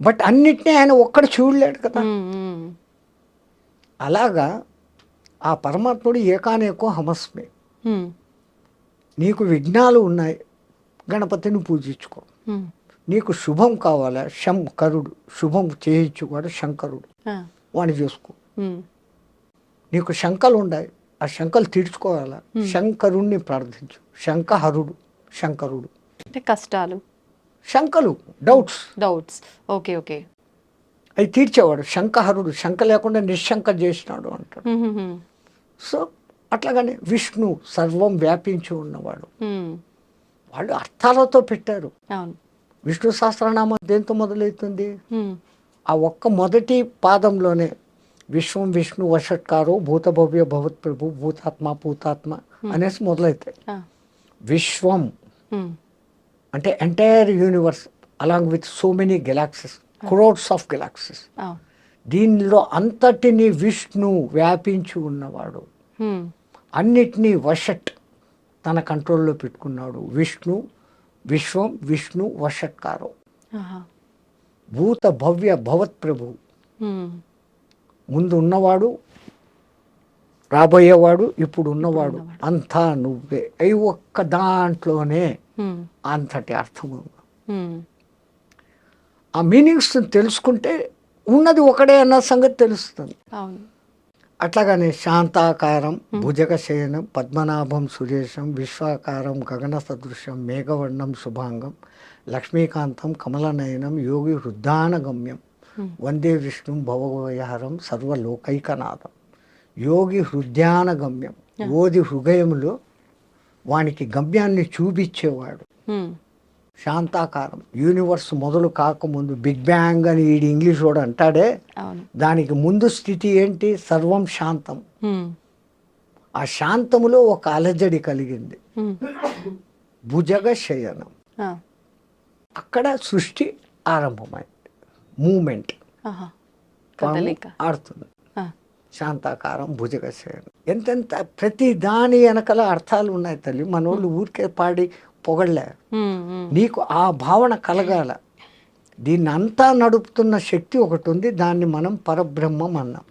బట్ అన్నిటినీ ఆయన ఒక్కడు చూడలేడు కదా. అలాగా ఆ పరమాత్ముడు ఏకానేకో హమస్మే. నీకు విఘ్నాలు ఉన్నాయి, గణపతిని పూజించుకో. నీకు శుభం కావాలా, శంకరుడు శుభం చేయించుకోడు, శంకరుడు వాడిని చూసుకో. నీకు శంకలు ఉన్నాయి, ఆ శంకలు తీర్చుకోవాలా, శంకరుణ్ణి ప్రార్థించు. శంకహరుడు, శంకరుడు అంటే కష్టాలు, శంకలు డౌట్స్ ఓకే ఓకే అవి తీర్చేవాడు శంకహరుడు. శంక లేకుండా నిశ్శంక చేసినాడు అంటాడు. సో అట్లాగనే విష్ణు సర్వం వ్యాపించి ఉన్నవాడు. వాళ్ళు అర్థాలతో పెట్టారు. విష్ణు సహస్రనామం దేంతో మొదలవుతుంది? ఆ ఒక్క మొదటి పాదంలోనే విశ్వం విష్ణు వషట్కారో భూత భవ్య భవత్ ప్రభు భూతాత్మ పూతాత్మ అనేసి మొదలవుతాయి. విశ్వం అంటే entire universe along with so many galaxies, crores of galaxies. దీనిలో అంతటిని విష్ణు వ్యాపించి ఉన్నవాడు, అన్నిటినీ వషట్ తన కంట్రోల్లో పెట్టుకున్నాడు. విష్ణు విశ్వం విష్ణు వషట్కారో భూత భవ్య భవత్ ప్రభు. ముందు ఉన్నవాడు, రాబోయేవాడు, ఇప్పుడు ఉన్నవాడు, అంతా నువ్వే. అవి ఒక్క దాంట్లోనే అంతటి అర్థము. ఆ మీనింగ్స్ తెలుసుకుంటే ఉన్నది ఒకడే అన్న సంగతి తెలుస్తుంది. అట్లాగనే శాంతాకారం భుజగ శయనం పద్మనాభం సురేశం విశ్వాకారం గగన సదృశం మేఘవర్ణం శుభాంగం లక్ష్మీకాంతం కమలనయనం యోగి హృద్యానగమ్యం వందే విష్ణు భవభయహరం సర్వలోకైకనాథం. యోగి హృదయానగమ్యం, ఓది హృదయంలో వానికి గమ్యాన్ని చూపించేవాడు. శాంతాకారం, యూనివర్స్ మొదలు కాకముందు బిగ్ బ్యాంగ్ అని ఈ ఇంగ్లీష్ వాడు అంటాడే, దానికి ముందు స్థితి ఏంటి? సర్వం శాంతం. ఆ శాంతములో ఒక అలజడి కలిగింది. భుజగ శయనం, అక్కడ సృష్టి ఆరంభమైంది. మూమెంట్ ఆహా. పాము కదలిక. ఆడుతుంది. ఆ. శాంతాకారం భుజగశయనం. ఎంతెంత ప్రతి దాని వెనకల అర్థాలు ఉన్నాయి తల్లి. మనోళ్ళు ఊరికే పాడి పొగడలే. నీకు ఆ భావన కలగాల. దీన్ని అంతా నడుపుతున్న శక్తి ఒకటి ఉంది. దాన్ని మనం పరబ్రహ్మం అన్నాం.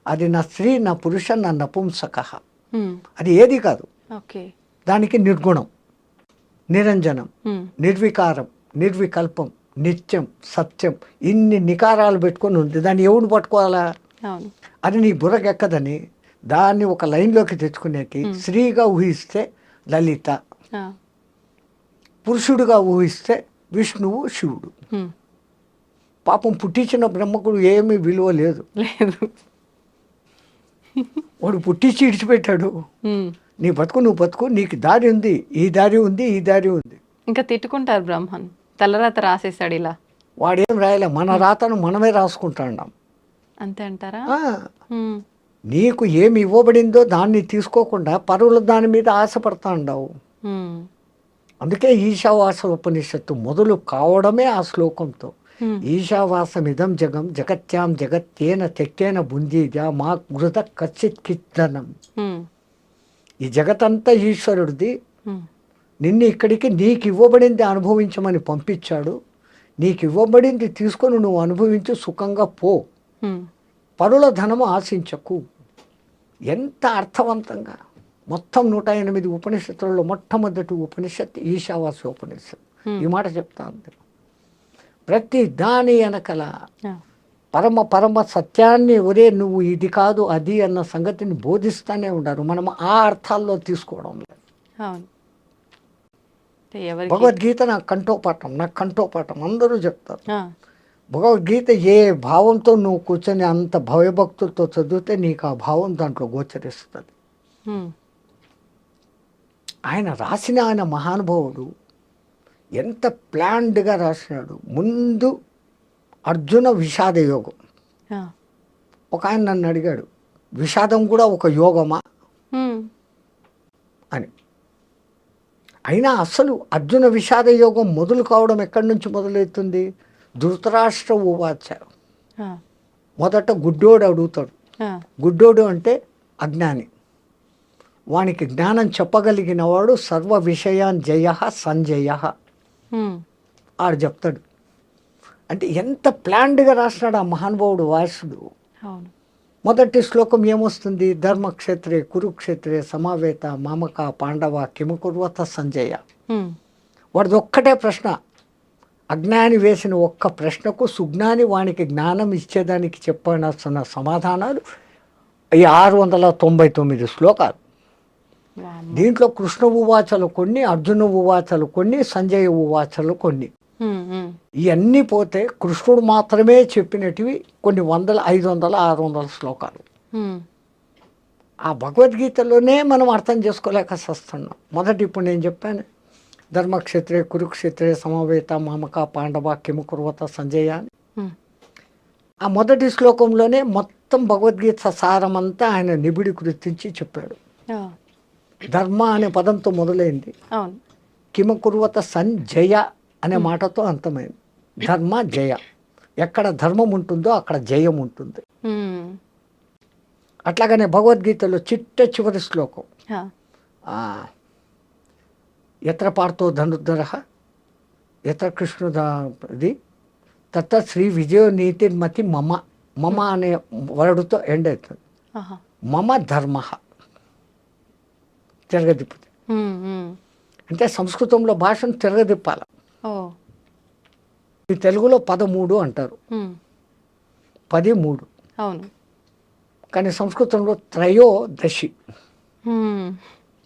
అది నా స్త్రీ, నా పురుష, నా నపుంసక. అది ఏది కాదు. ఓకే. దానికి నిర్గుణం, నిరంజనం, నిర్వికారం, నిర్వికల్పం, నిత్యం, సత్యం, ఇన్ని నికారాలు పెట్టుకొని ఉంది. దాన్ని ఎవడు పట్టుకోవాలా? అవును. అది నీ బుర్రకెక్కదని దాన్ని ఒక లైన్లోకి తెచ్చుకునేకి స్త్రీగా ఊహిస్తే లలిత, పురుషుడుగా ఊహిస్తే విష్ణువు, శివుడు. పాపం పుట్టించిన బ్రహ్మకుడు ఏమీ విలువ లేదు. లేదు. వాడు పుట్టించి ఇడిచిపెట్టాడు. నీ బతుకు నువ్వు బతుకు, నీకు దారి ఉంది, ఈ దారి ఉంది, ఈ దారి ఉంది. ఇంకా తిట్టుకుంటారు బ్రహ్మన్, తలరాత రాసేసాడు ఇలా. వాడేం రాయలే, మన రాతను మనమే రాసుకుంటాం. అంతే అంటారా? నీకు ఏమి ఇవ్వబడిందో దాన్ని తీసుకోకుండా పరువుల దాని మీద ఆశపడతా ఉండవు. అందుకే ఈశావాస ఉపనిషత్తు మొదలు కావడమే ఆ శ్లోకంతో. ఈశావాసమిదం జగం జగత్యాం జగత్తేన తెక్కేన బుందీజా మా గృత కచ్చిత్ కిత్తనం. ఈ జగతంతా ఈశ్వరుడిది. నిన్ను ఇక్కడికి నీకు ఇవ్వబడింది అనుభవించమని పంపించాడు. నీకు ఇవ్వబడింది తీసుకొని నువ్వు అనుభవించి సుఖంగా పో. పరుల ధనము ఆశించకు. ఎంత అర్థవంతంగా మొత్తం 108 ఉపనిషత్తులలో మొట్టమొదటి ఉపనిషత్తు ఈశావాస ఉపనిషత్తు. ఈ మాట చెప్తా ఉంది. ప్రతి దాని వెనకల పరమ పరమ సత్యాన్ని, ఒరే నువ్వు ఇది కాదు అది అన్న సంగతిని బోధిస్తూనే ఉన్నారు. మనం ఆ అర్థాల్లో తీసుకోవడం లేదు. భగవద్గీత నాకు కంఠోపాఠం అందరూ చెప్తారు. భగవద్గీత ఏ భావంతో నువ్వు కూర్చొని అంత భయభక్తులతో చదివితే నీకు ఆ భావం దాంట్లో గోచరిస్తుంది. ఆయన రాసిన ఆయన మహానుభావుడు ఎంత ప్లాన్డ్గా రాసినాడు. ముందు అర్జున విషాద యోగం. ఒక ఆయన నన్ను అడిగాడు, విషాదం కూడా ఒక యోగమా అని. అయినా అసలు అర్జున విషాద యోగం మొదలు కావడం ఎక్కడి నుంచి మొదలవుతుంది? ధృతరాష్ట్ర ఉవాచ. మొదట గుడ్డోడు అడుగుతాడు. గుడ్డోడు అంటే అజ్ఞాని. వానికి జ్ఞానం చెప్పగలిగిన వాడు సర్వ విషయాన్ జయ సంజయ ఆడు చెప్తాడు. అంటే ఎంత ప్లాన్డ్గా రాసినాడు ఆ మహానుభావుడు వాసుడు. మొదటి శ్లోకం ఏమొస్తుంది? ధర్మక్షేత్రే కురుక్షేత్రే సమావేత మామక పాండవ కిమకుర్వత సంజయ. వాడిది ఒక్కటే ప్రశ్న. అజ్ఞాని వేసిన ఒక్క ప్రశ్నకు సుజ్ఞాని వానికి జ్ఞానం ఇచ్చేదానికి చెప్పాల్సిన సమాధానాలు ఈ 699 శ్లోకాలు. దీంట్లో కృష్ణ ఉవాచలు కొన్ని, అర్జున ఉవాచలు కొన్ని, సంజయ ఉవాచలు కొన్ని. ఇవన్నీ పోతే కృష్ణుడు మాత్రమే చెప్పినటివి కొన్ని 100, 500, 600 శ్లోకాలు. ఆ భగవద్గీతలోనే మనం అర్థం చేసుకోలేక వస్తున్నాం. మొదటి ఇప్పుడు నేను చెప్పాను, ధర్మక్షేత్రే కురుక్షేత్రే సమవేత మామక పాండవ కిమకుర్వత సంజయ అని. ఆ మొదటి శ్లోకంలోనే మొత్తం భగవద్గీత సారమంతా ఆయన నిబిడి గుర్తించి చెప్పాడు. ధర్మ అనే పదంతో మొదలైంది, కిమకుర్వత సంజయ అనే మాటతో అంతమైంది. ధర్మ జయ. ఎక్కడ ధర్మం ఉంటుందో అక్కడ జయం ఉంటుంది. అట్లాగనే భగవద్గీతలో చిట్ట చివరి శ్లోకం, ఎత్ర పార్థో ధనుర్ధర ఎత్ర కృష్ణుది తత్ర శ్రీ విజయ నీతిర్మతి మమ. మమ అనే వర్డ్తో ఎండ్ అవుతుంది. మమ ధర్మ తిరగదిప్పుతుంది. అంటే సంస్కృతంలో భాషను తిరగదిప్పాల. ఈ తెలుగులో 13 అంటారు, 13. అవును. కానీ సంస్కృతంలో త్రయోదశి.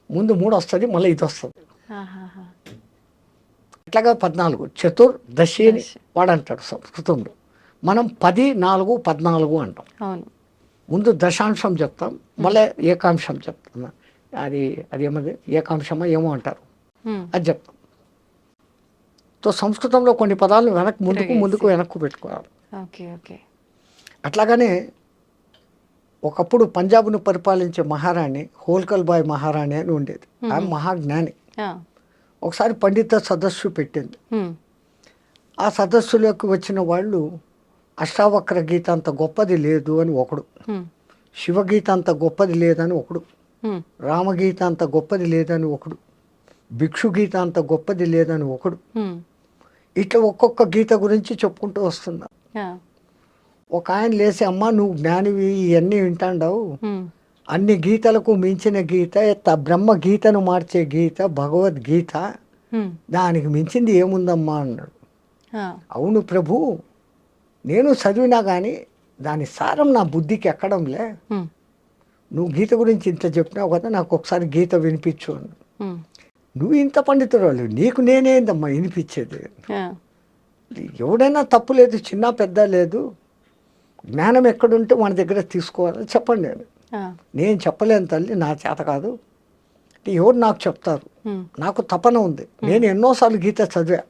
ముందు 3 వస్తుంది, మళ్ళీ ఇది వస్తుంది. అట్లాగా 14 చతుర్దశి అని వాడు అంటాడు సంస్కృతంలో. మనం 10, 4, 14 అంటాం. ముందు దశాంశం చెప్తాం, మళ్ళీ ఏకాంశం చెప్తాం. అది ఏమది ఏకాంశమా ఏమో అంటారు, అది చెప్తాం. సో సంస్కృతంలో కొన్ని పదాలను ముందుకు వెనక్కు పెట్టుకోవాలి. అట్లాగనే ఒకప్పుడు పంజాబ్ను పరిపాలించే మహారాణి హోల్కల్ బాయ్ మహారాణి అని ఉండేది. ఆమె మహాజ్ఞాని. ఒకసారి పండిత సదస్సు పెట్టింది. ఆ సదస్సులోకి వచ్చిన వాళ్ళు అష్టావక్ర గీత అంత గొప్పది లేదు అని ఒకడు, శివగీత అంత గొప్పది లేదని ఒకడు, రామగీత అంత గొప్పది లేదని ఒకడు, భిక్షు గీత అంత గొప్పది లేదని ఒకడు, ఇట్లా ఒక్కొక్క గీత గురించి చెప్పుకుంటూ వస్తున్నా. ఒక ఆయన లేచి, అమ్మ నువ్వు జ్ఞానివి ఇవన్నీ వింటాండావు, అన్ని గీతలకు మించిన గీత బ్రహ్మ గీతను మార్చే గీత భగవద్గీత, దానికి మించింది ఏముందమ్మా అన్నాడు. అవును ప్రభు, నేను చదివినా కానీ దాని సారం నా బుద్ధికి ఎక్కడంలే. నువ్వు గీత గురించి ఇంత చెప్పినావు కదా, నాకు ఒకసారి గీత వినిపించు అన్నాడు. నువ్వు ఇంత పండితురాలు, నీకు నేనేందమ్మా వినిపించేది? ఎవడైనా తప్పు లేదు, చిన్న పెద్ద లేదు, జ్ఞానం ఎక్కడుంటే మన దగ్గర తీసుకోవాలని చెప్పండి. నేను చెప్పలేను తల్లి, నా చేత కాదు, ఎవరు నాకు చెప్తారు, నాకు తపన ఉంది, నేను ఎన్నోసార్లు గీత చదివా,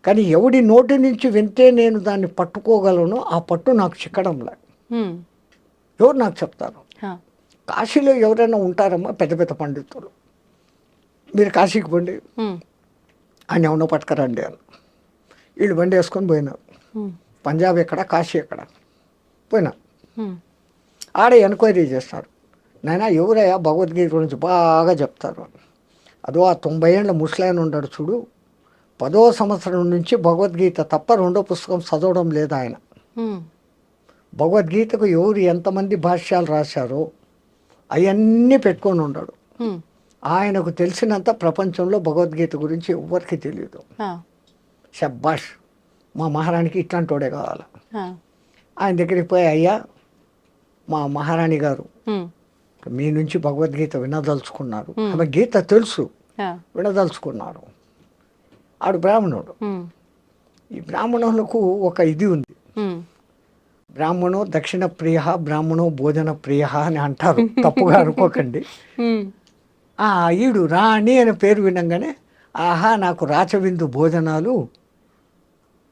కానీ ఎవడి నోటి నుంచి వింటే నేను దాన్ని పట్టుకోగలను, ఆ పట్టు నాకు చిక్కడంలే. ఎవరు నాకు చెప్తారు? కాశీలో ఎవరైనా ఉంటారమ్మా పెద్ద పెద్ద పండితులు, మీరు కాశీకి పండి ఆయన ఎవరో పట్టుకరండి అని. వీళ్ళు బండి వేసుకొని పోయినారు. పంజాబ్ ఎక్కడ, కాశీ ఎక్కడ పోయినా, ఆడ ఎంక్వైరీ చేస్తారు. నాయన ఎవరయ్యా భగవద్గీత గురించి బాగా చెప్తారు. అదో ఆ 90 ఏళ్ళ ముసలాయన ఉన్నాడు చూడు, 10వ సంవత్సరం నుంచి భగవద్గీత తప్ప రెండో పుస్తకం చదవడం లేదు ఆయన. భగవద్గీతకు ఎవరు ఎంతమంది భాష్యాలు రాశారో అవన్నీ పెట్టుకొని ఉన్నాడు. ఆయనకు తెలిసినంత ప్రపంచంలో భగవద్గీత గురించి ఎవరికి తెలియదు. శబ్బాష్, మా మహారాణికి ఇట్లాంటి వాడే కావాలి. ఆయన దగ్గరికి పోయి, అయ్యా మా మహారాణి గారు మీ నుంచి భగవద్గీత వినదలుచుకున్నారు, ఆమె గీత తెలుసు, వినదలుచుకున్నారు. ఆడు బ్రాహ్మణుడు. ఈ బ్రాహ్మణులకు ఒక ఇది ఉంది, బ్రాహ్మణో దక్షిణ ప్రియ, బ్రాహ్మణో భోజన ప్రియ అని అంటారు, తప్పుగా అనుకోకండి. ఈడు రాణి అనే పేరు వినంగానే, ఆహా నాకు రాచవిందు భోజనాలు,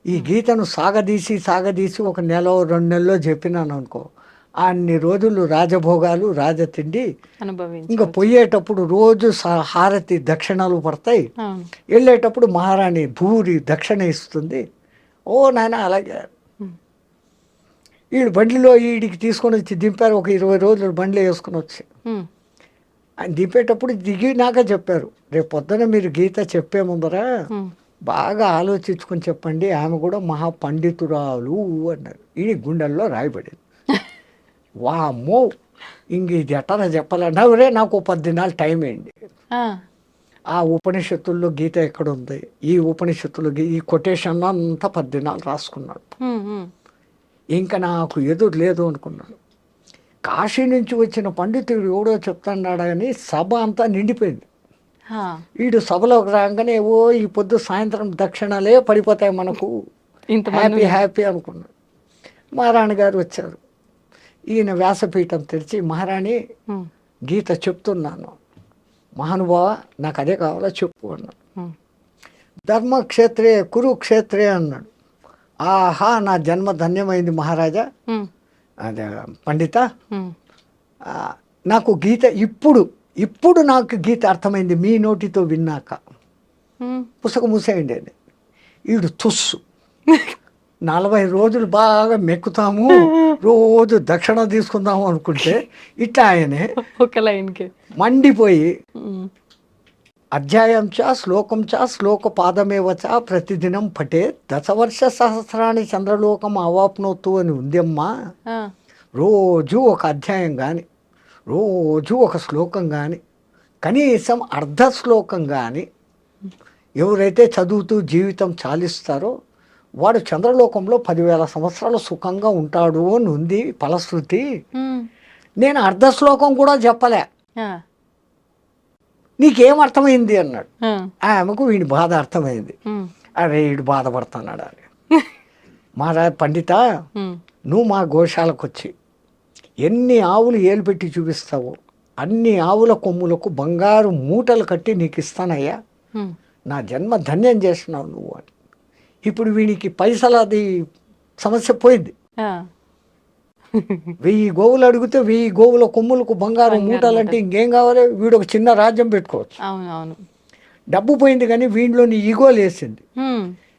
ఈ గీతను సాగదీసి ఒక 1-2 నెలలో చెప్పినాను అనుకో, అన్ని రోజులు రాజభోగాలు రాజతిండి, ఇంకా పోయేటప్పుడు రోజు హారతి దక్షిణాలు పడతాయి, వెళ్ళేటప్పుడు మహారాణి భూరి దక్షిణ ఇస్తుంది. ఓ నాయన అలాగే. వీడు బండిలో వీడికి తీసుకొని వచ్చి దింపారు. ఒక 20 రోజులు బండిలో వేసుకొని వచ్చి ఆయన దింపేటప్పుడు దిగినాక చెప్పారు, రేపు పొద్దున మీరు గీత చెప్పే ముందర బాగా ఆలోచించుకొని చెప్పండి, ఆమె కూడా మహాపండితురాలు అన్నారు. ఈ గుండెల్లో రాయబడింది. వామ్మో, ఇంక ఇది ఎట్టనా చెప్పాలన్నా, నాకు 10 దినాలు టైం అయింది. ఆ ఉపనిషత్తుల్లో గీత ఎక్కడుంది, ఈ ఉపనిషత్తులు ఈ కొటేషన్ అంతా 10 దినాలు రాసుకున్నాడు. ఇంకా నాకు ఎదురు లేదు అనుకున్నాడు. కాశీ నుంచి వచ్చిన పండితుడు ఎవడో చెప్తున్నాడని సభ అంతా నిండిపోయింది. వీడు సభలోకి రాగానే, ఓ ఈ పొద్దు సాయంత్రం దక్షిణాలే పడిపోతాయి మనకు, హ్యాపీ అనుకున్నాడు. మహారాణి గారు వచ్చారు. ఈయన వ్యాసపీఠం తెరిచి, మహారాణి గీత చెప్తున్నాను, మహానుభావ నాకు అదే కావాలో చెప్పు అన్నాడు. ధర్మక్షేత్రే కురుక్షేత్రే అన్నాడు. ఆహా నా జన్మ ధన్యమైంది మహారాజా, అదే పండిత, నాకు గీత ఇప్పుడు నాకు గీత అర్థమైంది మీ నోటితో విన్నాక. పుస్తకం మూసేయండి అని. వీడు తుస్సు 40 రోజులు బాగా మెక్కుతాము, రోజు దక్షిణ తీసుకుందాము అనుకుంటే ఇట్లా ఆయనే ఒక లైన్కి మండిపోయి, అధ్యాయం చ శ్లోకం చ శ్లోక పాదమేవ చ ప్రతిదినం పటే 10 వర్ష సహస్రాన్ని చంద్రలోకం అవాప్నోతు అని ఉందమ్మా. రోజు ఒక అధ్యాయం కానీ, రోజు ఒక శ్లోకం కానీ, కనీసం అర్ధ శ్లోకం కానీ ఎవరైతే చదువుతూ జీవితం చాలిస్తారో వాడు చంద్రలోకంలో 10,000 సంవత్సరాలు సుఖంగా ఉంటాడు అని ఉంది ఫలశ్రుతి. నేను అర్ధ శ్లోకం కూడా చెప్పలే, నీకేం అర్థమైంది అన్నాడు. ఆమెకు వీడి బాధ అర్థమైంది. అరే వీడు బాధపడుతున్నాడు అని. మహారాజ్ పండిత, నువ్వు మా గోశాలకు వచ్చి ఎన్ని ఆవులు ఏలు పెట్టి చూపిస్తావో అన్ని ఆవుల కొమ్ములకు బంగారు మూటలు కట్టి నీకు ఇస్తానయ్యా, నా జన్మ ధన్యం చేస్తున్నావు నువ్వు అని. ఇప్పుడు వీడికి పైసలది సమస్య పోయింది. 1000 గోవులు అడిగితే 1000 గోవుల కొమ్ములకు బంగారు మూటలు అంటే ఇంకేం కావాలి, వీడు ఒక చిన్న రాజ్యం పెట్టుకోవచ్చు. డబ్బు పోయింది కానీ వీడిలోని ఈగో లేసింది.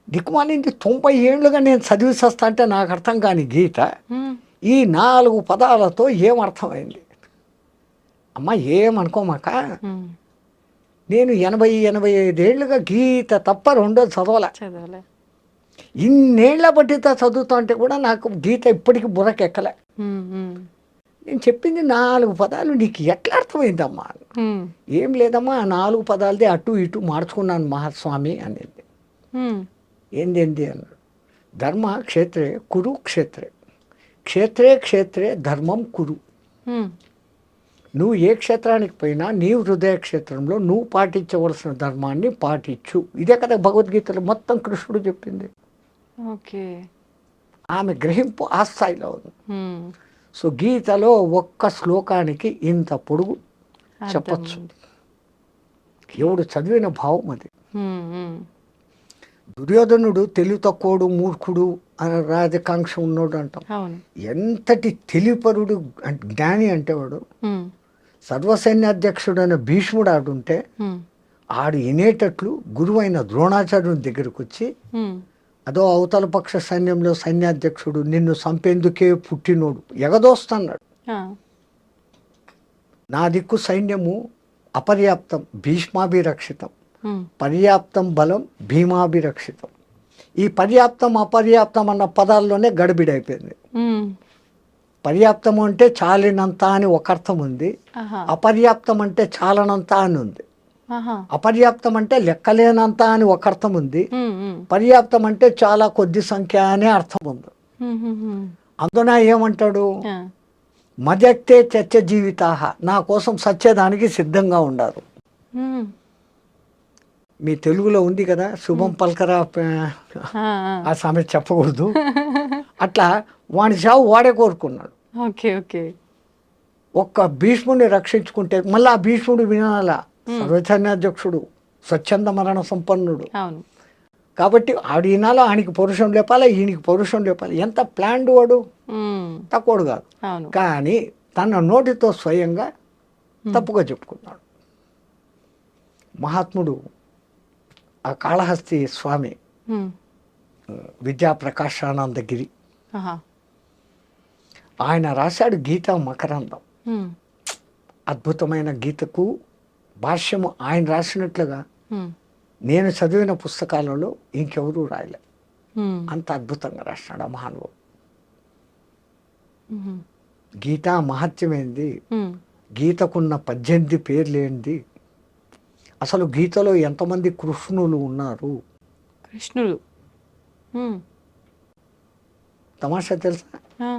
దిక్కుమాలింది 90 ఏళ్ళుగా నేను చదివిస్తా అంటే నాకు అర్థం కాని గీత ఉమ్, ఈ 4 పదాలతో ఏం అర్థమైంది. అమ్మ ఏమనుకోమాక, ఉమ్. నేను 85 ఏళ్ళుగా గీత తప్ప రెండోది చదవలే. చదవలే. ఇన్నేళ్ల బట్టితో చదువుతా అంటే కూడా నాకు గీత ఇప్పటికీ బుర్రకెక్కలే. ఉమ్, ఉమ్, నేను చెప్పింది 4 పదాలు నీకు ఎట్లా అర్థమైందమ్మా? ఉమ్, ఏం లేదమ్మా, ఆ 4 పదాలదే అటు ఇటు మార్చుకున్నాను మహాస్వామి అనేది. ఉమ్, ఏంది అన్నాడు. ధర్మ క్షేత్రే కురు క్షేత్రే, క్షేత్రే క్షేత్రే ధర్మం కురు. ఉమ్. నువ్వు ఏ క్షేత్రానికి పోయినా నీ హృదయ క్షేత్రంలో నువ్వు పాటించవలసిన ధర్మాన్ని పాటించు. ఇదే కదా భగవద్గీతలో మొత్తం కృష్ణుడు చెప్పింది. ఓకే. ఆమె గ్రహింపు ఆ స్థాయిలో ఉంది. ఉమ్. సో గీతలో ఒక్క శ్లోకానికి ఇంత పొడుగు అర్థం చెప్పచ్చు. ఉంది. ఎవడు చదివిన భావం అది. ఉమ్, ఉమ్. దుర్యోధనుడు తెలివి తక్కువడు, మూర్ఖుడు, రాజకాంక్ష ఉన్నోడు అంటాం. అవును. ఎంతటి తెలిపరుడు జ్ఞాని అంటే వాడు. ఉమ్, సర్వసైన్యాధ్యక్షుడైన భీష్ముడు ఆడుంటే ఉమ్, ఆడు వినేటట్లు గురువైన ద్రోణాచార్యుని దగ్గరకు వచ్చి, ఉమ్. అదో అవతల పక్ష సైన్యంలో సైన్యాధ్యక్షుడు నిన్ను చంపేందుకే పుట్టినోడు ఎగదోస్తున్నాడు. ఆ. నా దిక్కు సైన్యము అపర్యాప్తం భీష్మాభిరక్షితం, ఉమ్, పర్యాప్తం బలం భీమాభిరక్షితం. ఈ పర్యాప్తం అపర్యాప్తం అన్న పదాల్లోనే గడిబిడైపోయింది. ఉమ్. పర్యాప్తం అంటే చాలినంత అని ఒక అర్థం ఉంది, ఆహా. అపర్యాప్తం అంటే చాలనంత అని ఉంది. ఆహా. అపర్యాప్తం అంటే లెక్కలేనంత అని ఒక అర్థం ఉంది, ఉమ్, ఉమ్, పర్యాప్తం అంటే చాలా కొద్ది సంఖ్య అనే అర్థం ఉంది. ఉమ్, ఉమ్, ఉమ్. అందున ఏమంటాడు, ఆ. మజక్తే చచ్చ జీవితాహ, నా కోసం సత్యదానికి సిద్ధంగా ఉండారు. ఉమ్. మీ తెలుగులో ఉంది కదా, శుభం పల్కరా ఆ, ఆ. ఆ సామెత చెప్పకూడదు. అట్లా వాడి చావు వాడే కోరుకున్నాడు. Okay, okay. ఒక్క భీష్ముడిని రక్షించుకుంటే మళ్ళీ ఆ భీష్ముడు వినాల, సర్వసైన్యాధ్యక్షుడు, స్వచ్ఛంద మరణ సంపన్నుడు. అవును. కాబట్టి ఆడు ఈనాలో ఆయనకి పౌరుషం లేపాలి, ఈయనకి పౌరుషం లేపాలి. ఎంత ప్లాన్డ్ వాడు, ఉమ్. తక్కువడు కాదు. అవును. కానీ తన నోటితో స్వయంగా తప్పుగా చెప్పుకున్నాడు. మహాత్ముడు ఆ కాళహస్తి స్వామి ఉమ్. విద్యాప్రకాశానందగిరి, ఆహా. ఆయన రాశాడు గీతా మకరందం. ఉమ్. అద్భుతమైన గీతకు భాష్యము ఆయన రాసినట్లుగా ఉమ్. నేను చదివిన పుస్తకాలలో ఇంకెవరూ రాయలే. ఉమ్. అంత అద్భుతంగా రాసినాడు ఆ మహానుభావుడు. ఉమ్. గీతా మహత్యమైంది, ఉమ్. గీతకున్న 18 పేర్లేంది, అసలు గీతలో ఎంతమంది కృష్ణులు ఉన్నారు. కృష్ణుడు. ఉమ్. తమాషా తెలుసా, ఆ.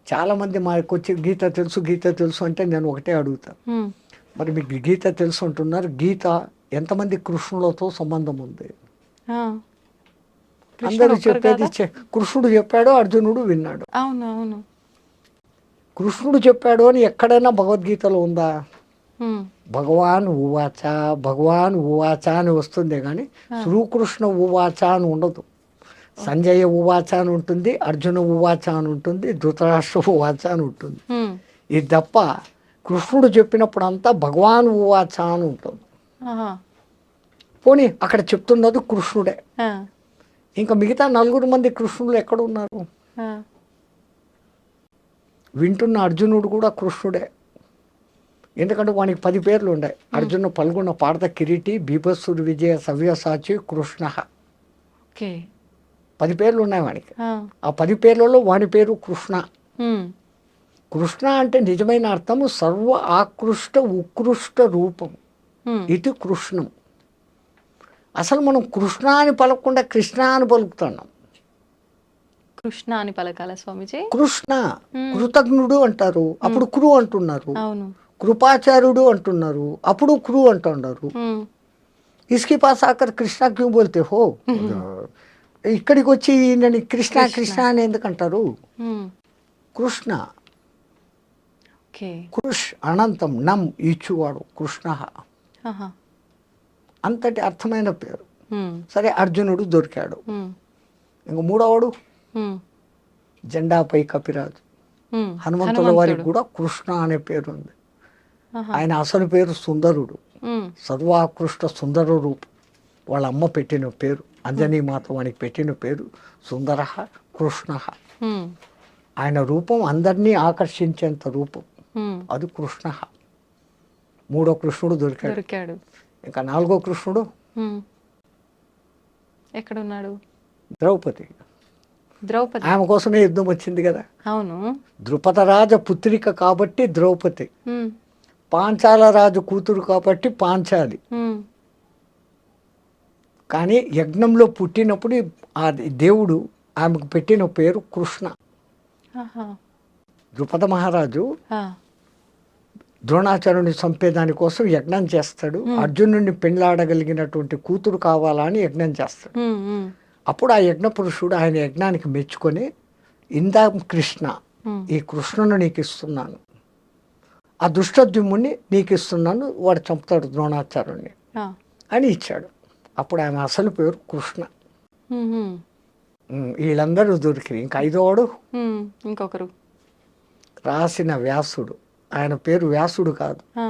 చాలామంది మాకు వచ్చి గీత తెలుసు గీత తెలుసు అంటే నేను ఒకటే అడుగుతాను, ఉమ్. మరి మీకు గీత తెలుసు అంటున్నారు, గీత ఎంతమంది కృష్ణులతో సంబంధం ఉంది? ఆ. కృష్ణుడు అందరూ ఒక్కరు చెప్పేది కాదా? కృష్ణుడు చెప్పాడు, అర్జునుడు విన్నాడు. అవును, అవును. కృష్ణుడు చెప్పాడు అని ఎక్కడైనా భగవద్గీతలో ఉందా? ఉమ్. భగవాన్ ఉవాచ, భగవాన్ ఉవాచ అని వస్తుంది కానీ శ్రీకృష్ణ ఉవాచ అని ఉండదు. సంజయ ఉవాచ అని ఉంటుంది, అర్జున ఉవాచ అని ఉంటుంది, ధృతరాష్ట్ర ఉవాచ అని ఉంటుంది. ఉమ్. ఇది తప్ప కృష్ణుడు చెప్పినప్పుడు అంతా భగవాన్ ఉవాచ అని ఉంటుంది. ఆహా. పోనీ అక్కడ చెప్తున్నది కృష్ణుడే, ఆ. ఇంకా మిగతా 4 మంది కృష్ణులు ఎక్కడ ఉన్నారు? ఆ. వింటున్న అర్జునుడు కూడా కృష్ణుడే, ఎందుకంటే వానికి 10 పేర్లు ఉన్నాయి. అర్జున పల్గొన్న పార్థ కిరీటి బీభత్సుడు విజయ సవ్యసాచి కృష్ణ, ఓకే. 10 పేర్లు ఉన్నాయి వానికి. ఆ. ఆ 10 పేర్లలో వాని పేరు కృష్ణ. ఉమ్. కృష్ణ అంటే నిజమైన అర్థము సర్వ ఆకృష్ట ఉత్కృష్ట రూపం, ఉమ్. ఇది కృష్ణం. అసలు మనం కృష్ణ అని పలకకుండా కృష్ణ అని పలుకుతున్నాం. కృష్ణ అని పలకాల స్వామిజీ? కృష్ణ కృతజ్ఞుడు అంటారు, అప్పుడు కురు అంటున్నారు. అవును. కృపాచార్యుడు అంటున్నారు, అప్పుడు కురు అంటున్నారు. ఉమ్. ఇస్కి పాస్ ఆకర్ కృష్ణ క్యూ బోల్తే హో, ఇక్కడికి వచ్చి ఈయనని కృష్ణ కృష్ణ అని ఎందుకంటారు? ఉమ్. కృష్ణ, ఓకే. కృష్ అనంతం, నం ఇచ్చువాడు కృష్ణ, ఆహా. అంతటి అర్థమైన పేరు. ఉమ్. సరే అర్జునుడు దొరికాడు. ఉమ్. ఇంక 3వడు ఉమ్. జెండాపై కపిరాజు. ఉమ్. హనుమంతుల వారికి కూడా కృష్ణ అనే పేరు ఉంది. ఆహా. ఆయన అసలు పేరు సుందరుడు, ఉమ్. సర్వాకృష్ట సుందర రూపం. వాళ్ళ అమ్మ పెట్టిన పేరు, అంజనీ మాత వానికి పెట్టిన పేరు సుందర కృష్ణ. ఉమ్, ఆయన రూపం అందరినీ ఆకర్షించేంత రూపం, ఉమ్, అది కృష్ణ. మూడో కృష్ణుడు దొరికాడు. దొరికాడు. ఇంకా నాలుగో కృష్ణుడు ఉమ్, ఎక్కడున్నాడు? ద్రౌపది. ద్రౌపది. ఆమె కోసమే యుద్ధం వచ్చింది కదా. అవును. ద్రుపదరాజ పుత్రిక కాబట్టి ద్రౌపది, ఉమ్, పాంచాల రాజు కూతురు కాబట్టి పాంచాలి. ఉమ్, కానీ యజ్ఞంలో పుట్టినప్పుడు ఆ దేవుడు ఆమెకు పెట్టిన పేరు కృష్ణ. ఆహా, ద్రుపద మహారాజు ఆ, ద్రోణాచార్యుని చంపేదాని కోసం యజ్ఞం చేస్తాడు. అర్జునుడిని పెళ్ళాడగలిగినటువంటి కూతురు కావాలా అని యజ్ఞం చేస్తాడు. ఉమ్, ఉమ్, అప్పుడు ఆ యజ్ఞ పురుషుడు ఆయన యజ్ఞానికి మెచ్చుకొని, ఇందా కృష్ణ, ఉమ్, ఈ కృష్ణను నీకు ఇస్తున్నాను, ఆ దుష్టద్యుమ్ముని నీకు ఇస్తున్నాను, వాడు చంపుతాడు ద్రోణాచార్యుని ఆ, అని ఇచ్చాడు. అప్పుడు ఆమె అసలు పేరు కృష్ణ. ఉమ్, ఉమ్, వీళ్ళందరూ దొరికి ఇంకా ఐదోవాడు ఉమ్, ఇంకొకరు. రాసిన వ్యాసుడు. ఆయన పేరు వ్యాసుడు కాదు, ఆ,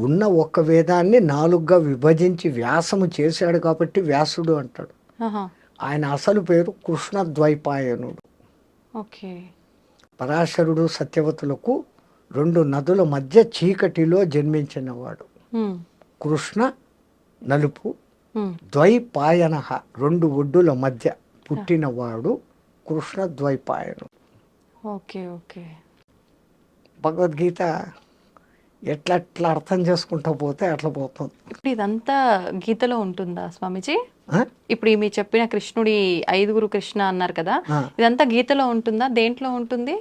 ఉన్న ఒక్క వేదాన్ని 4గా విభజించి వ్యాసము చేశాడు కాబట్టి వ్యాసుడు అంటాడు. ఆహా, ఆయన అసలు పేరు కృష్ణద్వైపాయనుడు. ఓకే. పరాశరుడు సత్యవతులకు 2 నదుల మధ్య చీకటిలో జన్మించినవాడు. ఉమ్, కృష్ణ నలుపు, ఉమ్, ద్వైపాయన 2 ఒడ్డుల మధ్య పుట్టినవాడు కృష్ణద్వైపాయనుడు. Okay, okay. భగవద్గీత ఎట్లా అర్థం చేసుకుంటూ పోతే అట్లా పోతుంది. ఇప్పుడు ఇదంతా గీతలో ఉంటుందా స్వామీజీ? ఆ? ఇప్పుడు మీ చెప్పిన కృష్ణుడి 5గురు కృష్ణ అన్నారు కదా, ఆ. ఇదంతా గీతలో ఉంటుందా? దేంట్లో ఉంటుంది?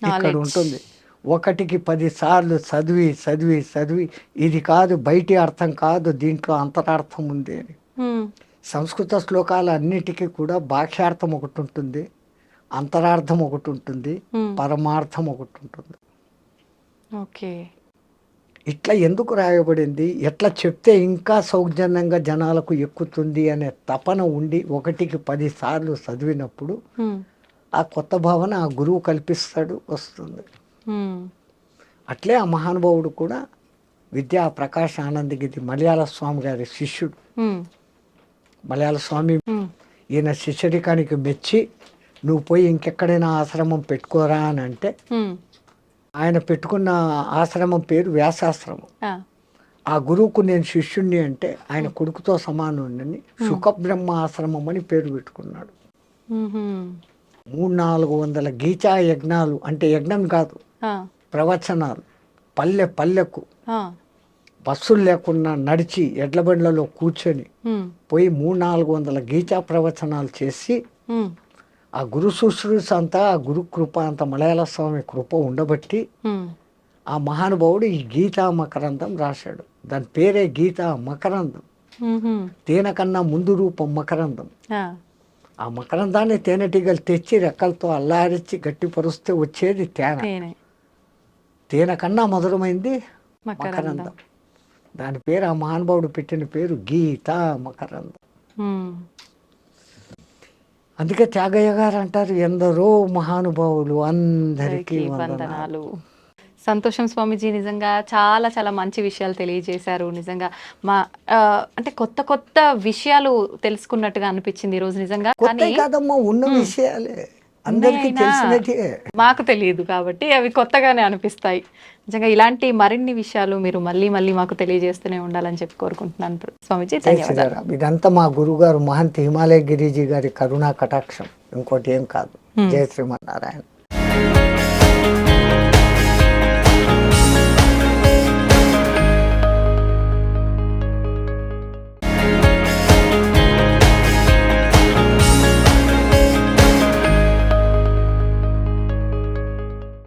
ఇక్కడ ఉంటుంది. 1కి 10 సార్లు చదివి చదివి చదివి ఇది కాదు, బయటి అర్థం కాదు, దీంట్లో అంతరార్థం ఉంది అని. ఉమ్, సంస్కృత శ్లోకాలు అన్నిటికీ కూడా బాహ్యార్థం ఒకటి ఉంటుంది, అంతరార్థం ఒకటి ఉంటుంది, పరమార్థం ఒకటి ఉంటుంది. ఓకే. ఇట్లా ఎందుకు రాయబడింది, ఎట్లా చెప్తే ఇంకా సౌజన్యంగా జనాలకు ఎక్కుతుంది అనే తపన ఉండి 1కి 10 సార్లు చదివినప్పుడు ఉమ్, ఆ కొత్త భావన ఆ గురువు కల్పిస్తాడు, వస్తుంది. ఉమ్, అట్లే ఆ మహానుభావుడు కూడా విద్యా ప్రకాశ్ ఆనందగిరి మలయాళ స్వామి గారి శిష్యుడు. ఉమ్, మలయాళ స్వామి ఉమ్, ఈయన శిష్యరికానికి మెచ్చి, నువ్వు పోయి ఇంకెక్కడైనా ఆశ్రమం పెట్టుకోరా అని అంటే, ఉమ్, ఆయన పెట్టుకున్న ఆశ్రమం పేరు వ్యాసాశ్రమం. ఆ, ఆ గురువుకు నేను శిష్యుణ్ణి అంటే ఆయన కొడుకుతో సమానుండని సుఖబ్రహ్మ ఆశ్రమం అని పేరు పెట్టుకున్నాడు. ఉహుం, 300-400 గీచా యజ్ఞాలు, అంటే యజ్ఞం కాదు, ఆ, ప్రవచనాలు, పల్లె పల్లెకు ఆ, బస్సులు లేకుండా నడిచి ఎడ్ల బండ్లలో కూర్చొని ఉమ్, పోయి 300-400 గీచా ప్రవచనాలు చేసి, ఉమ్, ఆ గురు శుశ్రూష అంతా, ఆ గురు కృప అంత మలయాళ స్వామి కృప ఉండబట్టి ఉమ్, ఆ మహానుభావుడు ఈ గీతా మకరందం రాశాడు. దాని పేరే గీతా మకరందం. ఉహుం, తేనెకన్నా ముందు రూపం మకరందం. ఆ, ఆ మకరందాన్ని తేనెటీగలు తెచ్చి రెక్కలతో అల్లారించి గట్టిపరుస్తే వచ్చేది తేనె. తేనె. తేనె కన్నా మధురమైంది మకరందం. మకరందం. దాని పేరు, ఆ మహానుభావుడు పెట్టిన పేరు గీతా మకరందం. ఉమ్, అందుకే త్యాగయ్య గారు అంటారు, ఎందరో మహానుభావులు అందరికీ అందరికీ వందనాలు. వందనాలు. సంతోషం స్వామీజీ, నిజంగా చాలా చాలా మంచి విషయాలు తెలియజేశారు. నిజంగా మా అంటే కొత్త కొత్త విషయాలు తెలుసుకున్నట్టుగా అనిపించింది ఈరోజు నిజంగా. కొత్త కానీ కాదమ్మా, ఉన్న విషయాలే అందరికీ ఉన్నాయినా తెలిసినట్టే. మాకు తెలియదు కాబట్టి అవి కొత్తగానే అనిపిస్తాయి. నిజంగా ఇలాంటి మరిన్ని విషయాలు మీరు మళ్ళీ మళ్ళీ మాకు తెలియజేస్తూనే ఉండాలని చెప్పి కోరుకుంటున్నాను స్వామీజీ. ధన్యవాదాలు. ఇదంతా మా గురుగారు మహంతి హిమాలయ గిరిజీ గారి కరుణా కటాక్షం, ఇంకోటి ఏం కాదు. జయ శ్రీమన్నారాయణ.